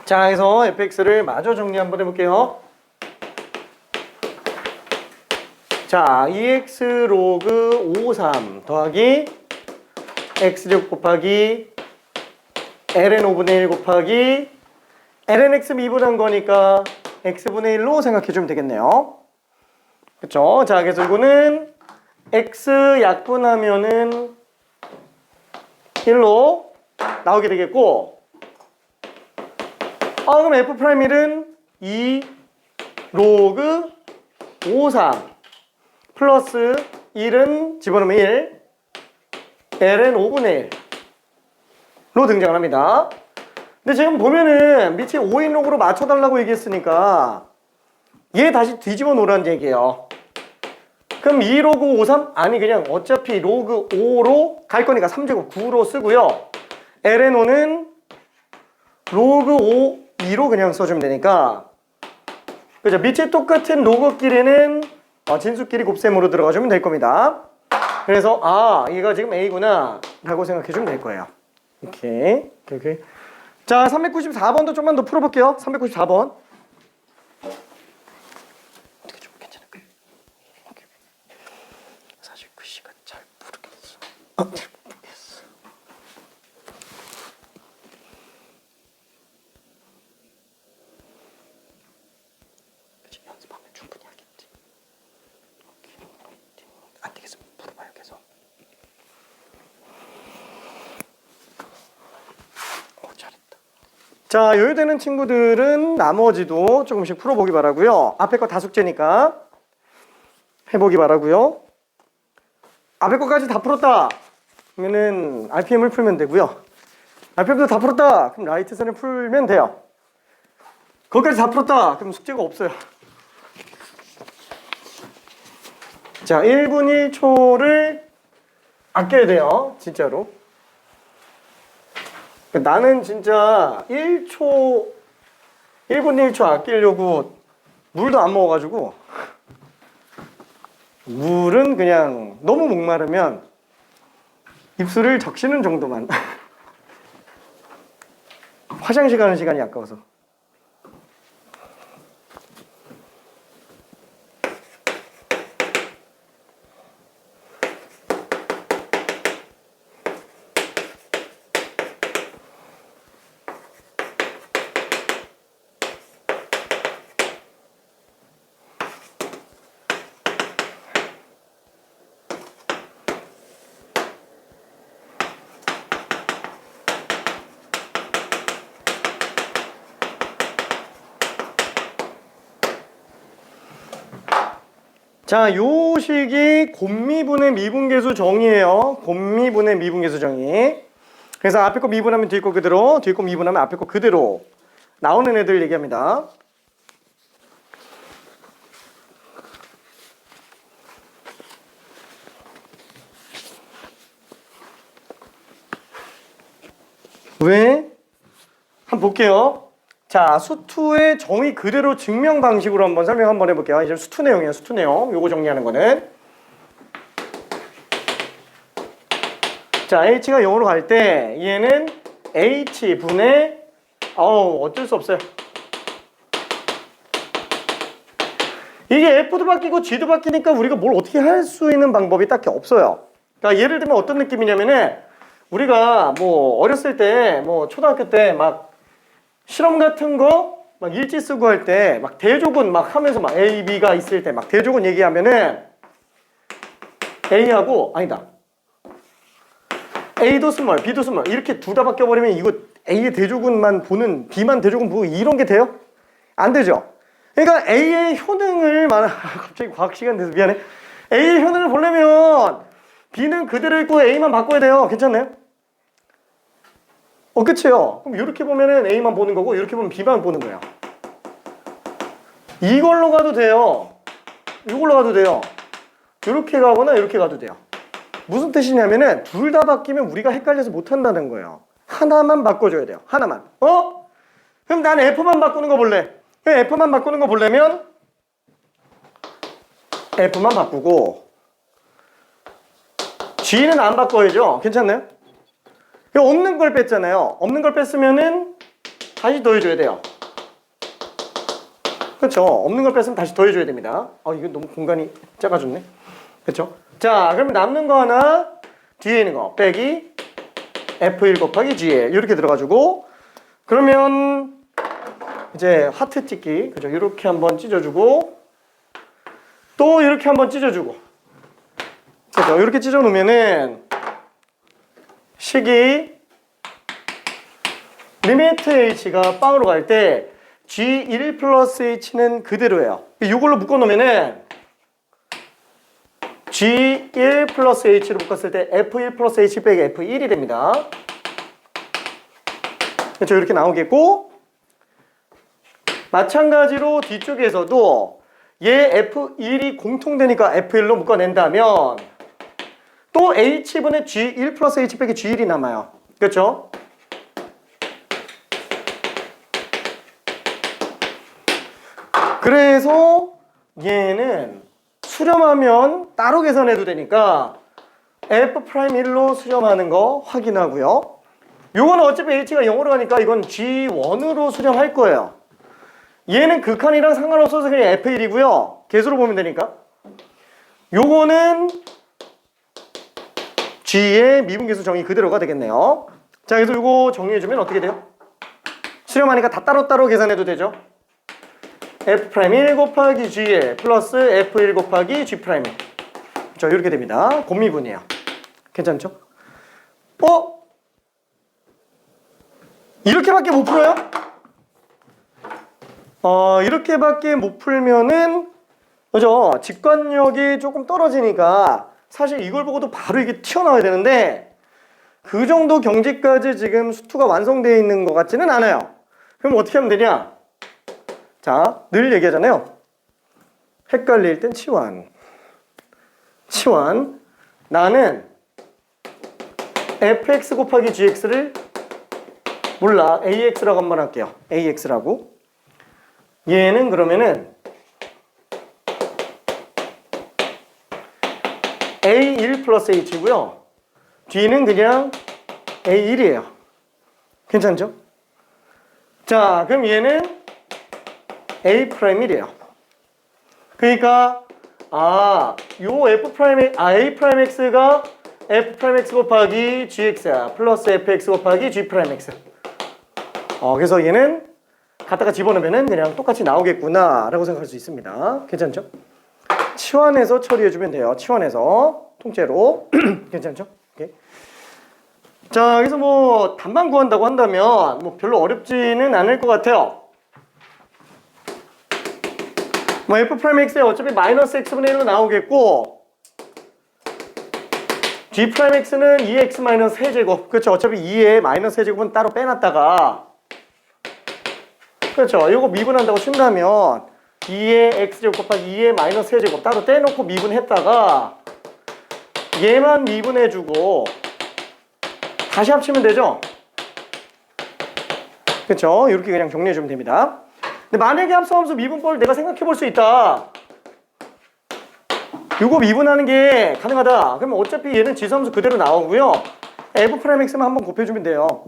자, 그래서 fx를 마저 정리 한번 해볼게요. 자, 2x 로그 53 더하기 x제곱 곱하기 ln 5분의 1 곱하기 ln x 미분한 거니까 x분의 1로 생각해주면 되겠네요. 그쵸? 자, 그래서 이거는 x 약분하면은 1로 나오게 되겠고, 그럼 f'1은 2 로그 53 플러스 1은 집어넣으면 1 ln 5분의 1로 등장을 합니다. 근데 지금 보면은 밑에 5인 로그로 맞춰달라고 얘기했으니까 얘 다시 뒤집어 놓으라는 얘기예요. 그럼 2 로그 53? 아니, 그냥 어차피 로그 5로 갈 거니까 3제곱 9로 쓰고요. ln 5는 로그 5 2로 그냥 써주면 되니까, 그죠? 밑에 똑같은 로그끼리는 진수끼리 곱셈으로 들어가주면 될 겁니다. 그래서 얘가 지금 A구나 라고 생각해주면 될 거예요. 이렇게. 자, 394번도 좀만 더 풀어볼게요. 394번. 어떻게 좀 괜찮을까요? 사실 글씨가 잘 모르겠어. 잘 모르겠어. 자, 요요되는 친구들은 나머지도 조금씩 풀어보기 바라고요. 앞에 거 다 숙제니까 해보기 바라고요. 앞에 거까지 다 풀었다 그러면은 RPM을 풀면 되고요. RPM도 다 풀었다 그럼 라이트선을 풀면 돼요. 거기까지 다 풀었다 그럼 숙제가 없어요. 자, 1분 1초를 아껴야 돼요. 진짜로. 나는 진짜 1분 1초 아끼려고 물도 안 먹어가지고 물은 그냥 너무 목마르면 입술을 적시는 정도만 화장실 가는 시간이 아까워서. 자, 요 식이 곱미분의 미분계수 정의예요. 곱미분의 미분계수 정의. 그래서 앞에 거 미분하면 뒤에 거 그대로, 뒤에 거 미분하면 앞에 거 그대로 나오는 애들 얘기합니다. 왜? 한번 볼게요. 자, 수투의 정의 그대로 증명 방식으로 한번 설명 한번 해볼게요. 이제 수투 내용이에요. 수투 내용. 요거 정리하는 거는. 자, h가 0으로 갈 때 얘는 h분의 어쩔 수 없어요. 이게 f도 바뀌고 g도 바뀌니까 우리가 뭘 어떻게 할 수 있는 방법이 딱히 없어요. 그러니까 예를 들면 어떤 느낌이냐면은 우리가 뭐 어렸을 때 뭐 초등학교 때 막 실험 같은 거 막 일지 쓰고 할 때 막 대조군 막 하면서 막 A, B가 있을 때 막 대조군 얘기하면은 A하고 아니다. A도 스몰, B도 스몰 이렇게 둘 다 바뀌어버리면 이거 A의 대조군만 보는 B만 대조군 보고 이런 게 돼요? 안 되죠. 그러니까 A의 효능을 갑자기 과학 시간 돼서 미안해. A의 효능을 보려면 B는 그대로 있고 A만 바꿔야 돼요. 괜찮나요? 그치요? 그럼 이렇게 보면은 A만 보는 거고 이렇게 보면 B만 보는 거예요. 이걸로 가도 돼요. 이걸로 가도 돼요. 이렇게 가거나 이렇게 가도 돼요. 무슨 뜻이냐면은 둘 다 바뀌면 우리가 헷갈려서 못 한다는 거예요. 하나만 바꿔줘야 돼요. 하나만. 그럼 난 F만 바꾸는 거 볼래. F만 바꾸는 거 보려면 F만 바꾸고 G는 안 바꿔야죠. 괜찮나요? 없는 걸 뺐잖아요. 없는 걸 뺐으면은 다시 더해줘야 돼요. 그렇죠? 없는 걸 뺐으면 다시 더해줘야 됩니다. 이거 너무 공간이 작아졌네. 그렇죠? 자, 그러면 남는 거 하나, 뒤에 있는 거 빼기 F1 곱하기 G1 이렇게 들어가지고 그러면 이제 하트 찍기 그죠? 이렇게 한번 찢어주고 또 이렇게 한번 찢어주고 그죠? 이렇게 찢어 놓으면은 식이 리미트 h가 빵으로 갈 때 g1 플러스 h는 그대로예요. 이걸로 묶어놓으면은 g1 플러스 h로 묶었을 때 f1 플러스 h 빼기 f1이 됩니다. 그렇죠? 이렇게 나오겠고 마찬가지로 뒤쪽에서도 얘 f1이 공통되니까 f1로 묶어낸다면 또 h분의 g1 플러스 h 빼기 g1이 남아요. 그렇죠? 그래서 얘는 수렴하면 따로 계산해도 되니까 F'1로 수렴하는 거 확인하고요. 요거는 어차피 h가 0으로 가니까 이건 g1으로 수렴할 거예요. 얘는 극한이랑 상관없어서 그냥 F1이고요. 개수로 보면 되니까. 요거는 G의 미분계수 정의 그대로가 되겠네요. 자, 그래서 이거 정리해주면 어떻게 돼요? 수렴하니까 다 따로따로 계산해도 되죠. F'1 곱하기 G1 플러스 F1 곱하기 G'1 자, 이렇게 됩니다. 곱미분이에요. 괜찮죠? 이렇게밖에 못 풀어요? 이렇게밖에 못 풀면은 그죠? 직관력이 조금 떨어지니까 사실 이걸 보고도 바로 이게 튀어나와야 되는데 그 정도 경지까지 지금 수투가 완성되어 있는 것 같지는 않아요. 그럼 어떻게 하면 되냐? 자, 늘 얘기하잖아요. 헷갈릴 땐 치환. 치환. 나는 fx 곱하기 gx를 몰라. ax라고 한번 할게요. ax라고. 얘는 그러면은 A1 플러스 H고요. D는 그냥 A1이에요. 괜찮죠? 자, 그럼 얘는 A'1이에요. 그러니까 요 A'X가 F'X 곱하기 GX 플러스 Fx 곱하기 G'X. 그래서 얘는 갖다가 집어넣으면 그냥 똑같이 나오겠구나 라고 생각할 수 있습니다. 괜찮죠? 치환해서 처리해주면 돼요. 치환해서 통째로. 괜찮죠? 오케이. 자, 그래서 뭐 답만 구한다고 한다면 뭐 별로 어렵지는 않을 것 같아요. 뭐 F'X에 어차피 마이너스 X분의 1로 나오겠고 G'X는 2X 마이너스 세제곱. 그렇죠. 어차피 2에 마이너스 세제곱은 따로 빼놨다가 그렇죠. 이거 미분한다고 친다면 2의 x제곱 곱하기 2의 마이너스 세제곱 따로 떼놓고 미분했다가 얘만 미분해주고 다시 합치면 되죠? 그쵸? 이렇게 그냥 정리해주면 됩니다. 근데 만약에 합성함수 미분법을 내가 생각해볼 수 있다. 이거 미분하는 게 가능하다. 그러면 어차피 얘는 지수함수 그대로 나오고요. F'X만 한번 곱해주면 돼요.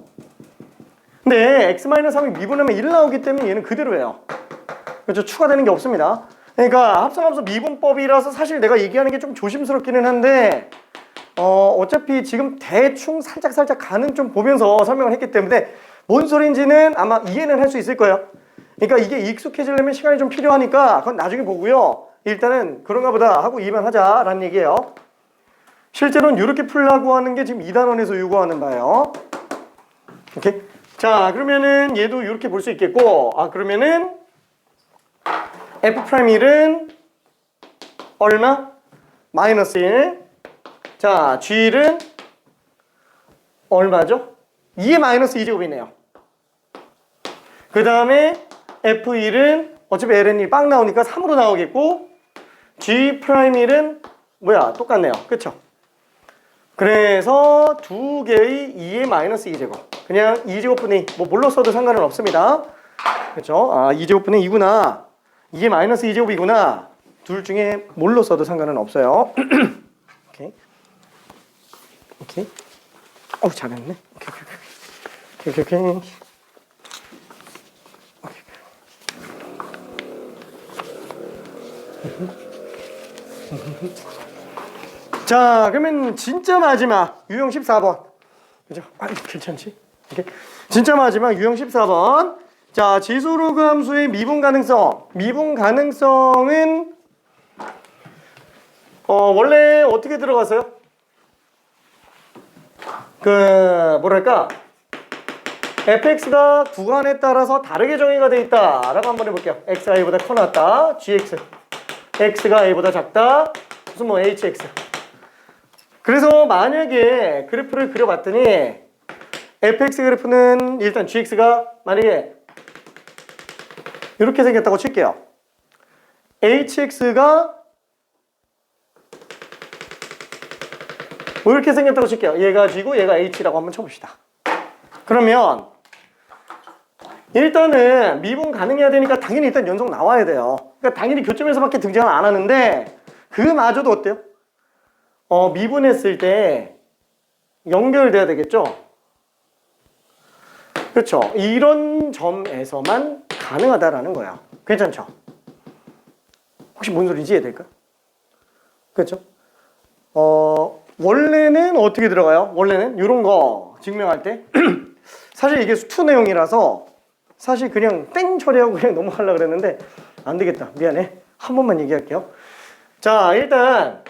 근데 X-3이 미분하면 1 나오기 때문에 얘는 그대로예요. 그렇죠? 추가되는 게 없습니다. 그러니까 합성함수 미분법이라서 사실 내가 얘기하는 게 좀 조심스럽기는 한데 어차피 지금 대충 살짝 가는 좀 보면서 설명을 했기 때문에 뭔 소리인지는 아마 이해는 할 수 있을 거예요. 그러니까 이게 익숙해지려면 시간이 좀 필요하니까 그건 나중에 보고요. 일단은 그런가 보다 하고 이해만 하자라는 얘기예요. 실제로는 이렇게 풀라고 하는 게 지금 2단원에서 요구하는 바예요. 오케이? 자, 그러면은 얘도 이렇게 볼 수 있겠고 그러면은 F'1은 얼마? 마이너스 1. 자, G는 얼마죠? 2의 마이너스 2제곱이네요. 그 다음에 F1은 어차피 ln이 빵 나오니까 3으로 나오겠고 G'1은 뭐야? 똑같네요. 그쵸? 그래서 두 개의 2의 마이너스 2제곱. 그냥 2제곱분의 뭐 뭘로 써도 상관은 없습니다. 그쵸? 2제곱분의 2구나. 이게 마이너스 2제곱이구나. 둘 중에 뭘로 써도 상관은 없어요. 오케이. 오케이. 잘했네. 오케이. 자, 그러면 진짜 마지막 유형 14번. 그죠? 괜찮지? 오케이. 진짜 마지막 유형 14번. 자, 지수로그 함수의 미분 가능성. 미분 가능성은 원래 어떻게 들어갔어요? 뭐랄까? fx가 구간에 따라서 다르게 정의가 돼 있다 라고 한번 해볼게요. x가 a보다 커놨다. gx. x가 a보다 작다. 무슨 뭐 hx. 그래서 만약에 그래프를 그려봤더니 fx 그래프는 일단 gx가 만약에 이렇게 생겼다고 칠게요. hx가 뭐 이렇게 생겼다고 칠게요. 얘가 g고 얘가 h라고 한번 쳐봅시다. 그러면 일단은 미분 가능해야 되니까 당연히 일단 연속 나와야 돼요. 그러니까 당연히 교점에서밖에 등장을 안 하는데 그마저도 어때요? 미분했을 때 연결돼야 되겠죠? 그렇죠? 이런 점에서만 가능하다라는 거야. 괜찮죠? 혹시 뭔 소리인지 이해될까? 그렇죠? 원래는 어떻게 들어가요? 원래는 이런 거 증명할 때 사실 이게 수투 내용이라서 사실 그냥 땡 처리하고 그냥 넘어가려고 그랬는데 안 되겠다. 미안해. 한 번만 얘기할게요. 자, 일단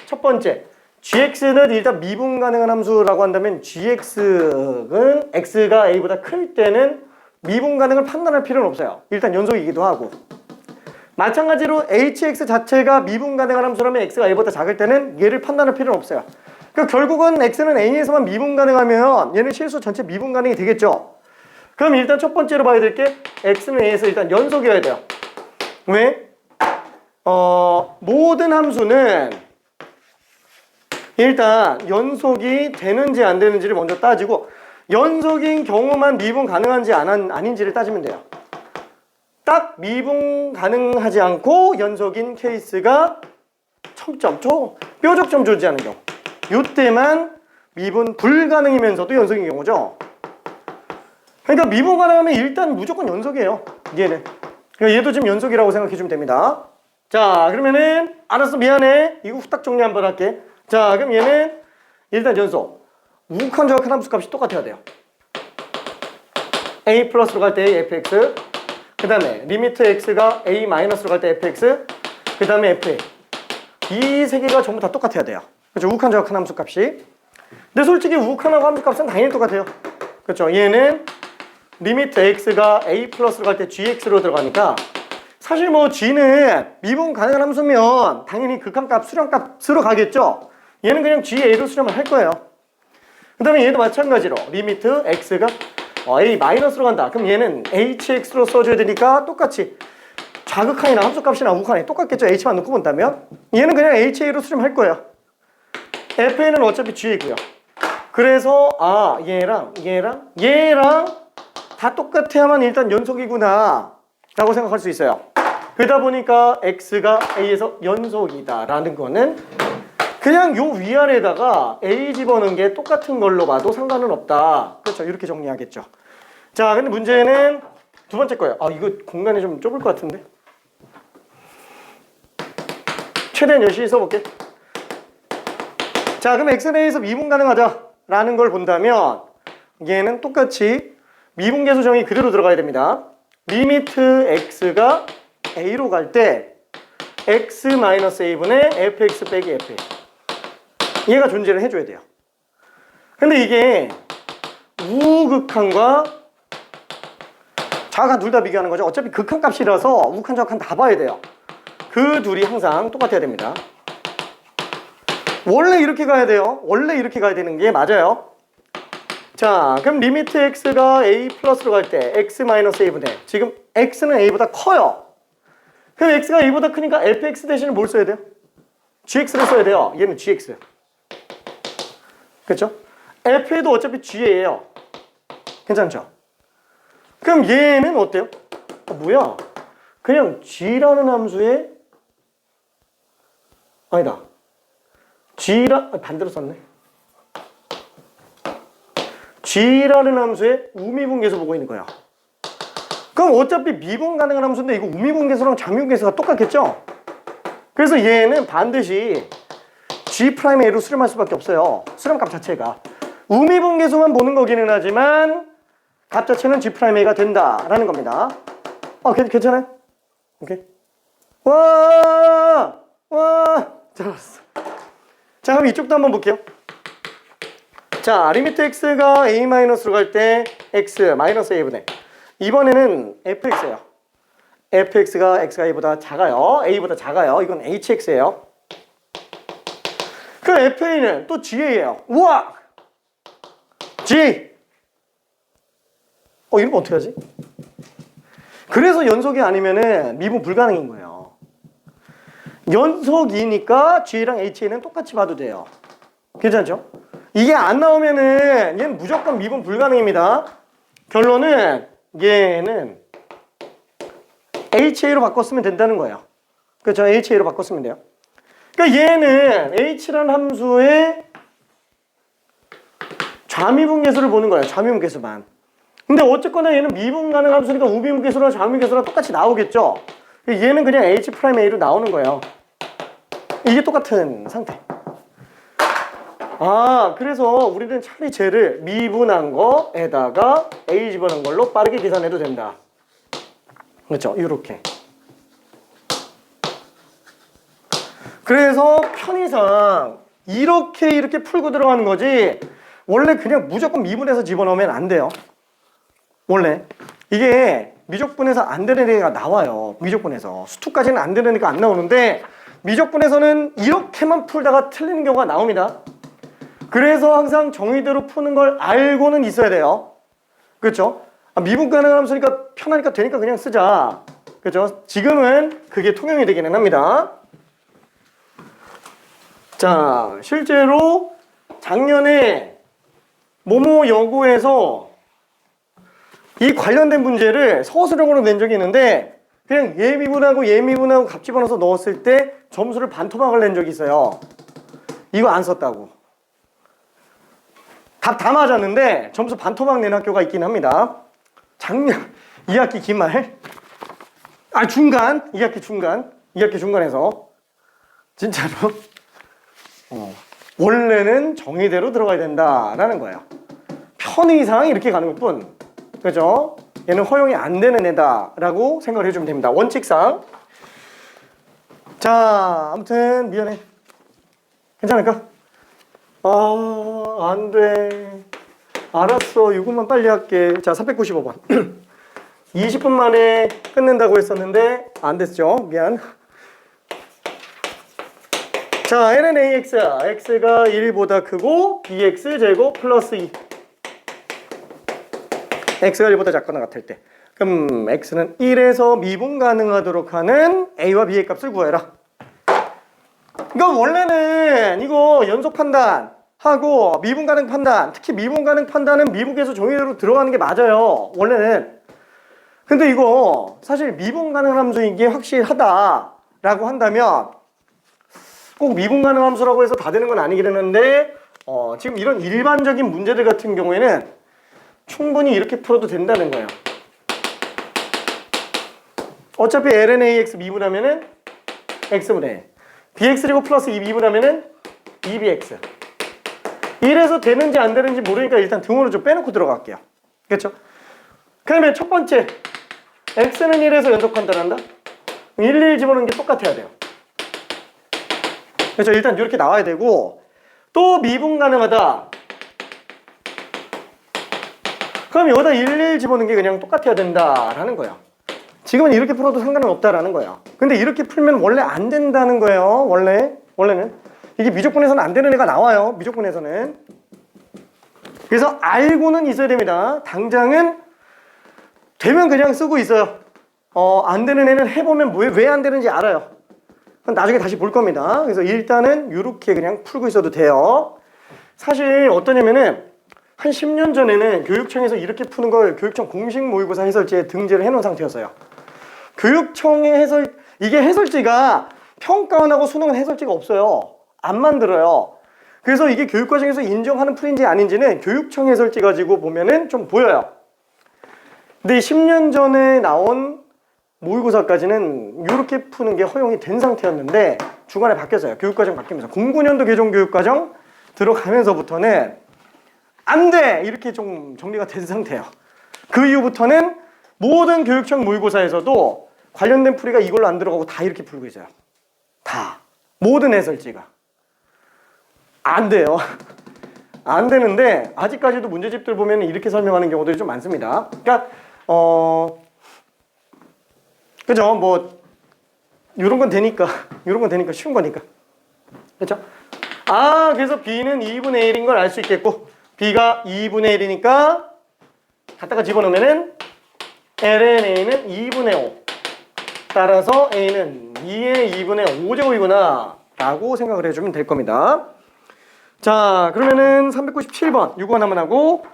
첫 번째 gx는 일단 미분 가능한 함수라고 한다면 gx는 x가 a보다 클 때는 미분 가능을 판단할 필요는 없어요. 일단 연속이기도 하고. 마찬가지로 hx 자체가 미분 가능한 함수라면 x가 a보다 작을 때는 얘를 판단할 필요는 없어요. 그러니까 결국은 x는 a에서만 미분 가능하면 얘는 실수 전체 미분 가능이 되겠죠. 그럼 일단 첫 번째로 봐야 될 게 x는 a에서 일단 연속이어야 돼요. 왜? 모든 함수는 일단 연속이 되는지 안 되는지를 먼저 따지고 연속인 경우만 미분 가능한지 아닌지를 따지면 돼요. 딱 미분 가능하지 않고 연속인 케이스가 첨점, 뾰족점 존재하는 경우, 이때만 미분 불가능이면서도 연속인 경우죠. 그러니까 미분 가능하면 일단 무조건 연속이에요. 얘는. 그러니까 얘도 지금 연속이라고 생각해 주면 됩니다. 자, 그러면은 알았어, 미안해, 이거 후딱 정리 한번 할게. 자, 그럼 얘는 일단 연속. 우극한 정확한 함수 값이 똑같아야 돼요. a 플러스로 갈 때 fx, 그 다음에 리미트 x가 a 마이너스로 갈 때 fx, 그 다음에 fa. 이 세 개가 전부 다 똑같아야 돼요. 그렇죠? 우극한 정확한 함수 값이. 근데 솔직히 우극한 함수 값은 당연히 똑같아요. 그렇죠? 얘는 리미트 x가 a 플러스로 갈 때 gx로 들어가니까 사실 뭐 g는 미분 가능한 함수면 당연히 극한값, 수렴값으로 가겠죠? 얘는 그냥 ga로 수렴을 할 거예요. 그 다음에 얘도 마찬가지로 리미트 x가 a 마이너스로 간다. 그럼 얘는 hx로 써줘야 되니까 똑같이 자극한이나 함수값이나 우극한이 똑같겠죠? h만 넣고 본다면 얘는 그냥 ha로 수렴할 거예요. fa는 어차피 g이고요. 그래서 얘랑 다 똑같아야만 일단 연속이구나 라고 생각할 수 있어요. 그러다 보니까 x가 a에서 연속이다 라는 거는 그냥 요 위아래에다가 a 집어넣은 게 똑같은 걸로 봐도 상관은 없다. 그렇죠? 이렇게 정리하겠죠. 자, 근데 문제는 두 번째 거예요. 이거 공간이 좀 좁을 것 같은데. 최대한 열심히 써볼게. 자, 그럼 x는 a에서 미분 가능하다라는 걸 본다면 얘는 똑같이 미분계수 정의 그대로 들어가야 됩니다. 리미트 x가 a로 갈 때 x-a분의 fx 빼기 fa. 얘가 존재를 해줘야 돼요. 근데 이게 우극한과 자극한 둘 다 비교하는 거죠. 어차피 극한값이라서 우극한, 자극한 다 봐야 돼요. 그 둘이 항상 똑같아야 됩니다. 원래 이렇게 가야 돼요. 원래 이렇게 가야 되는 게 맞아요. 자, 그럼 리미트 x가 a 플러스로 갈 때 x-a분의, 지금 x는 a보다 커요. 그럼 x가 a보다 크니까 fx 대신에 뭘 써야 돼요? gx를 써야 돼요. 얘는 gx. 그렇죠? fa도 어차피 g예요. 괜찮죠? 그럼 얘는 어때요? 뭐야? 그냥 g라는 함수에 아니다. 반대로 썼네. g라는 함수에 우미분계수 보고 있는 거야. 그럼 어차피 미분 가능한 함수인데 이거 우미분계수랑 장미분계수가 똑같겠죠? 그래서 얘는 반드시 G'A로 수렴할 수밖에 없어요. 수렴값 자체가. 우미분계수만 보는 거기는 하지만 값 자체는 G'A가 된다라는 겁니다. 괜찮아요? 오케이. 와! 잘했어. 자, 그럼 이쪽도 한번 볼게요. 자, 리미트 x가 a-로 갈 때 x-a분의 이번에는 fx예요. fx가 x가 a보다 작아요. a보다 작아요. 이건 hx예요. 그럼 fa는 또 g예요. 우와! g! 이러면 어떻게 하지? 그래서 연속이 아니면은 미분 불가능인 거예요. 연속이니까 g랑 ha는 똑같이 봐도 돼요. 괜찮죠? 이게 안 나오면은 얘는 무조건 미분 불가능입니다. 결론은 얘는 ha로 바꿨으면 된다는 거예요. 그렇죠? ha로 바꿨으면 돼요. 그러니까 얘는 h라는 함수의 좌미분계수를 보는 거예요. 좌미분계수만. 근데 어쨌거나 얘는 미분 가능 함수니까 우미분계수랑 좌미분계수랑 똑같이 나오겠죠? 얘는 그냥 h'a로 나오는 거예요. 이게 똑같은 상태. 그래서 우리는 차라리 쟤를 미분한 거에다가 a 집어넣은 걸로 빠르게 계산해도 된다. 그렇죠? 이렇게. 그래서 편의상 이렇게 풀고 들어가는 거지 원래 그냥 무조건 미분해서 집어넣으면 안 돼요. 원래 이게 미적분에서 안 되는 애가 나와요. 미적분에서. 수투까지는 안 되는 애가 안 나오는데 미적분에서는 이렇게만 풀다가 틀리는 경우가 나옵니다. 그래서 항상 정의대로 푸는 걸 알고는 있어야 돼요. 그렇죠? 미분 가능한 함수니까 편하니까 되니까 그냥 쓰자. 그렇죠? 지금은 그게 통용이 되기는 합니다. 자, 실제로 작년에 모모 여고에서 이 관련된 문제를 서술형으로 낸 적이 있는데 그냥 예미분하고 값 집어넣어서 넣었을 때 점수를 반토막을 낸 적이 있어요. 이거 안 썼다고. 답 다 맞았는데 점수 반토막 낸 학교가 있긴 합니다. 작년 2학기 기말 중간 2학기 중간에서 진짜로 원래는 정의대로 들어가야 된다라는 거예요. 편의상 이렇게 가는 것뿐. 그죠? 얘는 허용이 안 되는 애다라고 생각을 해주면 됩니다. 원칙상. 자, 아무튼 미안해. 괜찮을까? 안 돼. 알았어. 이것만 빨리 할게. 자, 495번. 20분 만에 끝낸다고 했었는데 안 됐죠? 미안. 자, ln ax, x가 1보다 크고 bx 제곱 플러스 2. x가 1보다 작거나 같을 때. 그럼 x는 1에서 미분 가능하도록 하는 a와 b의 값을 구해라. 그러니까 원래는 이거 연속 판단하고 미분 가능 판단, 특히 미분 가능 판단은 미분계수 정의대로 들어가는 게 맞아요. 원래는. 근데 이거 사실 미분 가능 함수인 게 확실하다라고 한다면 꼭 미분 가능 함수라고 해서 다 되는 건 아니긴 했는데 지금 이런 일반적인 문제들 같은 경우에는 충분히 이렇게 풀어도 된다는 거예요. 어차피 ln ax 미분하면은 x분의 bx 제곱 플러스 2 미분하면은 2bx. 이래서 되는지 안 되는지 모르니까 일단 등호를 좀 빼놓고 들어갈게요. 그렇죠? 그러면 첫 번째 x는 1에서 연속 판단한다? 1 집어넣는 게 똑같아야 돼요. 그렇죠? 일단 이렇게 나와야 되고 또 미분 가능하다. 그럼 여기다 1 집어넣는 게 그냥 똑같아야 된다라는 거예요. 지금은 이렇게 풀어도 상관은 없다라는 거예요. 근데 이렇게 풀면 원래 안 된다는 거예요. 원래는 이게 미적분에서는 안 되는 애가 나와요. 미적분에서는. 그래서 알고는 있어야 됩니다. 당장은 되면 그냥 쓰고 있어요. 안 되는 애는 해보면 왜 안 되는지 알아요. 나중에 다시 볼 겁니다. 그래서 일단은 이렇게 그냥 풀고 있어도 돼요. 사실 어떠냐면은 한 10년 전에는 교육청에서 이렇게 푸는 걸 교육청 공식 모의고사 해설지에 등재를 해놓은 상태였어요. 교육청의 이게 해설지가 평가원하고 수능은 해설지가 없어요. 안 만들어요. 그래서 이게 교육과정에서 인정하는 풀인지 아닌지는 교육청 해설지 가지고 보면은 좀 보여요. 근데 10년 전에 나온 모의고사까지는 이렇게 푸는 게 허용이 된 상태였는데 중간에 바뀌었어요. 교육과정 바뀌면서 09년도 개정교육과정 들어가면서부터는 안 돼! 이렇게 좀 정리가 된 상태예요. 그 이후부터는 모든 교육청 모의고사에서도 관련된 풀이가 이걸로 안 들어가고 다 이렇게 풀고 있어요. 다. 모든 해설지가. 안 돼요. 안 되는데 아직까지도 문제집들 보면 이렇게 설명하는 경우들이 좀 많습니다. 그러니까 그죠? 뭐 이런 건 되니까 쉬운 거니까. 그렇죠? 그래서 b는 2분의 1인 걸 알 수 있겠고 b가 2분의 1이니까 갖다가 집어넣으면은 ln a는 2분의 5. 따라서 a는 2의 2분의 5제곱이구나 라고 생각을 해주면 될 겁니다. 자, 그러면은 397번 요거 하나만 하고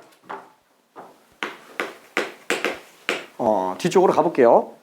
뒤쪽으로 가볼게요.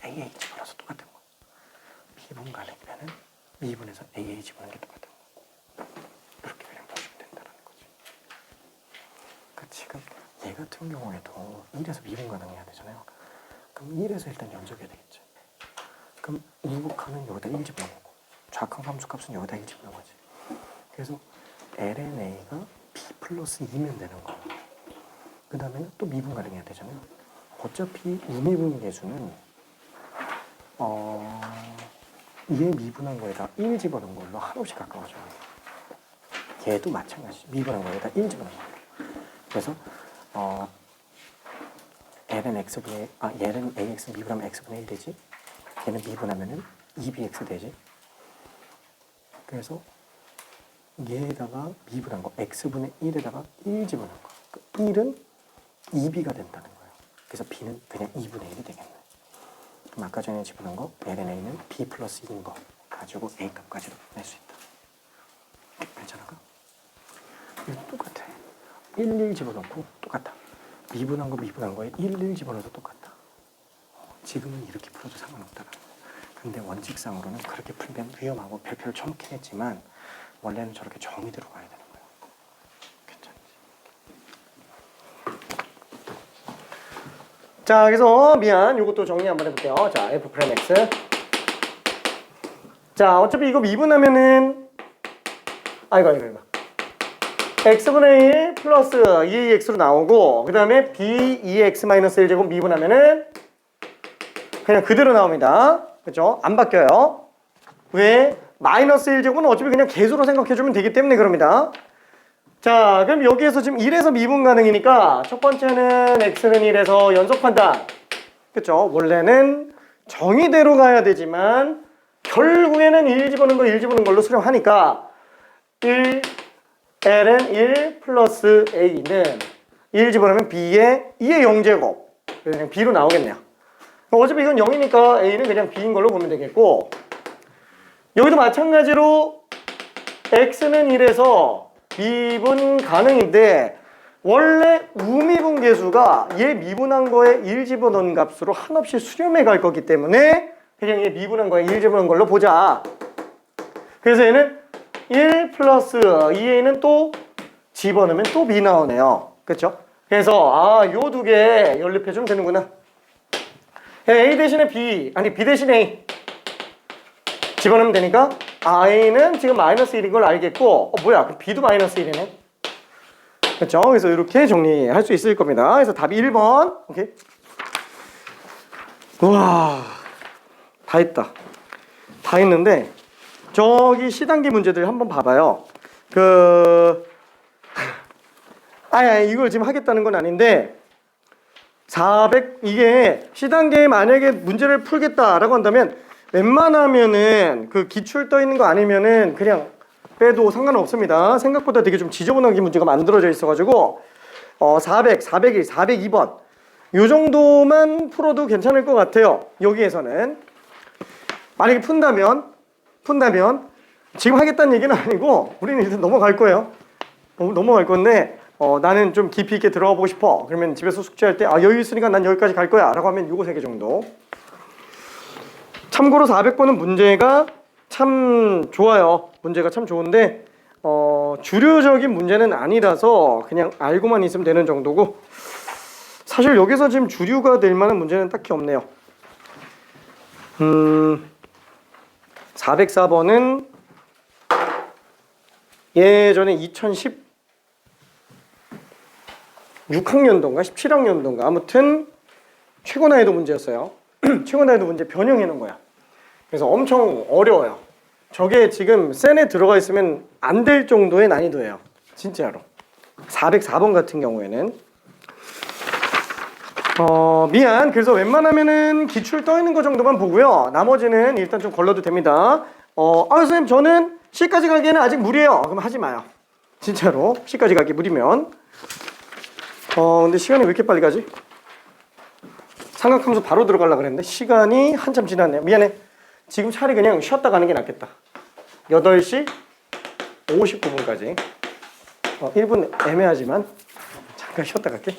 AA 집어넣어서 똑같은 거. 미분 가능이면은 미분에서 AA 집어넣는 게 똑같은 거. 이렇게 그냥 보시면 된다는 거지. 그 지금 얘 같은 경우에도 1에서 미분 가능해야 되잖아요. 그럼 1에서 일단 연속해야 되겠지. 그럼 우극하면 여기다 1 집어넣고 좌극 함수값은 여기다 1 집어넣은 거지. 그래서 LNA가 B 플러스 2면 되는 거야. 그 다음에는 또 미분 가능해야 되잖아요. 어차피 우미분 계수는 얘 미분한 거에다 1 집어넣은 걸로 한없이 가까워져요. 얘도 마찬가지. 미분한 거에다 1 집어넣은 걸로. 그래서 얘는 AX 미분하면 X분의 1 되지. 얘는 미분하면은 2BX 되지. 그래서 얘에다가 미분한 거 X분의 1에다가 1 집어넣은 거. 그 1은 2B가 된다는 거예요. 그래서 B는 그냥 2분의 1이 되겠네. 그럼 아까 전에 집어넣은 거 LNA는 B 플러스 2인 거 가지고 A 값까지도 낼 수 있다. 괜찮을까? 이거 똑같아. 1, 1 집어넣고 똑같다. 미분한 거에 1, 1 집어넣어도 똑같다. 지금은 이렇게 풀어도 상관없다라는 거야. 근데 원칙상으로는 그렇게 풀면 위험하고 별표를 쳐놓긴 했지만 원래는 저렇게 정의대로 가야 되는 거예요. 괜찮지? 자, 그래서 이것도 정리 한번 해볼게요. 자, F 프라임 X. 자, 어차피 이거 미분하면은 이거 X분의 1 플러스 2X로 나오고 그 다음에 B 2X-1제곱 미분하면은 그냥 그대로 나옵니다. 그렇죠? 안 바뀌어요. 왜? 마이너스 1제곱은 어차피 그냥 개수로 생각해주면 되기 때문에 그럽니다. 자, 그럼 여기에서 지금 1에서 미분 가능이니까 첫 번째는 X는 1에서 연속 판단. 그렇죠? 원래는 정의대로 가야 되지만 결국에는 1 집어넣은 걸로 수렴하니까 1, L은 1 플러스 A는 1 집어넣으면 B의 2의 0제곱. 그냥 B로 나오겠네요. 어차피 이건 0이니까 A는 그냥 B인 걸로 보면 되겠고 여기도 마찬가지로 X는 1에서 미분 가능인데 원래 우미분 계수가 얘 미분한 거에 1 집어넣은 값으로 한없이 수렴해 갈 거기 때문에 그냥 얘 미분한 거에 1 집어넣은 걸로 보자. 그래서 얘는 1 플러스 2A는 또 집어넣으면 또 B 나오네요. 그렇죠? 그래서 요 두 개 연립해 주면 되는구나. A 대신에 B, B 대신에 A 집어넣으면 되니까 A는 지금 마이너스 1인 걸 알겠고 뭐야? 그럼 B도 마이너스 1이네. 그렇죠? 그래서 이렇게 정리할 수 있을 겁니다. 그래서 답이 1번. 오케이. 우와, 다 했다. 다 했는데 저기 시단계 문제들 한번 봐봐요. 이걸 지금 하겠다는 건 아닌데 이게 시단계에 만약에 문제를 풀겠다라고 한다면 웬만하면은 그 기출 떠 있는 거 아니면은 그냥 빼도 상관은 없습니다. 생각보다 되게 좀 지저분하게 문제가 만들어져 있어가지고 400, 401, 402번 요 정도만 풀어도 괜찮을 것 같아요. 여기에서는 만약에 푼다면 지금 하겠다는 얘기는 아니고 우리는 일단 넘어갈 거예요. 넘어갈 건데 나는 좀 깊이 있게 들어가 보고 싶어. 그러면 집에서 숙제할 때 여유 있으니까 난 여기까지 갈 거야 라고 하면 요거 3개 정도. 참고로 400번은 문제가 참 좋아요. 문제가 참 좋은데 주류적인 문제는 아니라서 그냥 알고만 있으면 되는 정도고 사실 여기서 지금 주류가 될 만한 문제는 딱히 없네요. 404번은 예전에 2016학년도인가 17학년도인가 아무튼 최고 난이도 문제였어요. 최고 난이도 문제 변형해 놓은 거야. 그래서 엄청 어려워요. 저게 지금 센에 들어가 있으면 안 될 정도의 난이도예요. 진짜로. 404번 같은 경우에는 그래서 웬만하면은 기출 떠 있는 거 정도만 보고요. 나머지는 일단 좀 걸러도 됩니다. 선생님 저는 C까지 가기에는 아직 무리예요. 그럼 하지 마요. 진짜로 C까지 가기 무리면. 근데 시간이 왜 이렇게 빨리 가지? 삼각함수 바로 들어가려고 그랬는데 시간이 한참 지났네요. 미안해. 지금 차라리 그냥 쉬었다 가는 게 낫겠다. 8시 59분까지 1분 애매하지만 잠깐 쉬었다 갈게.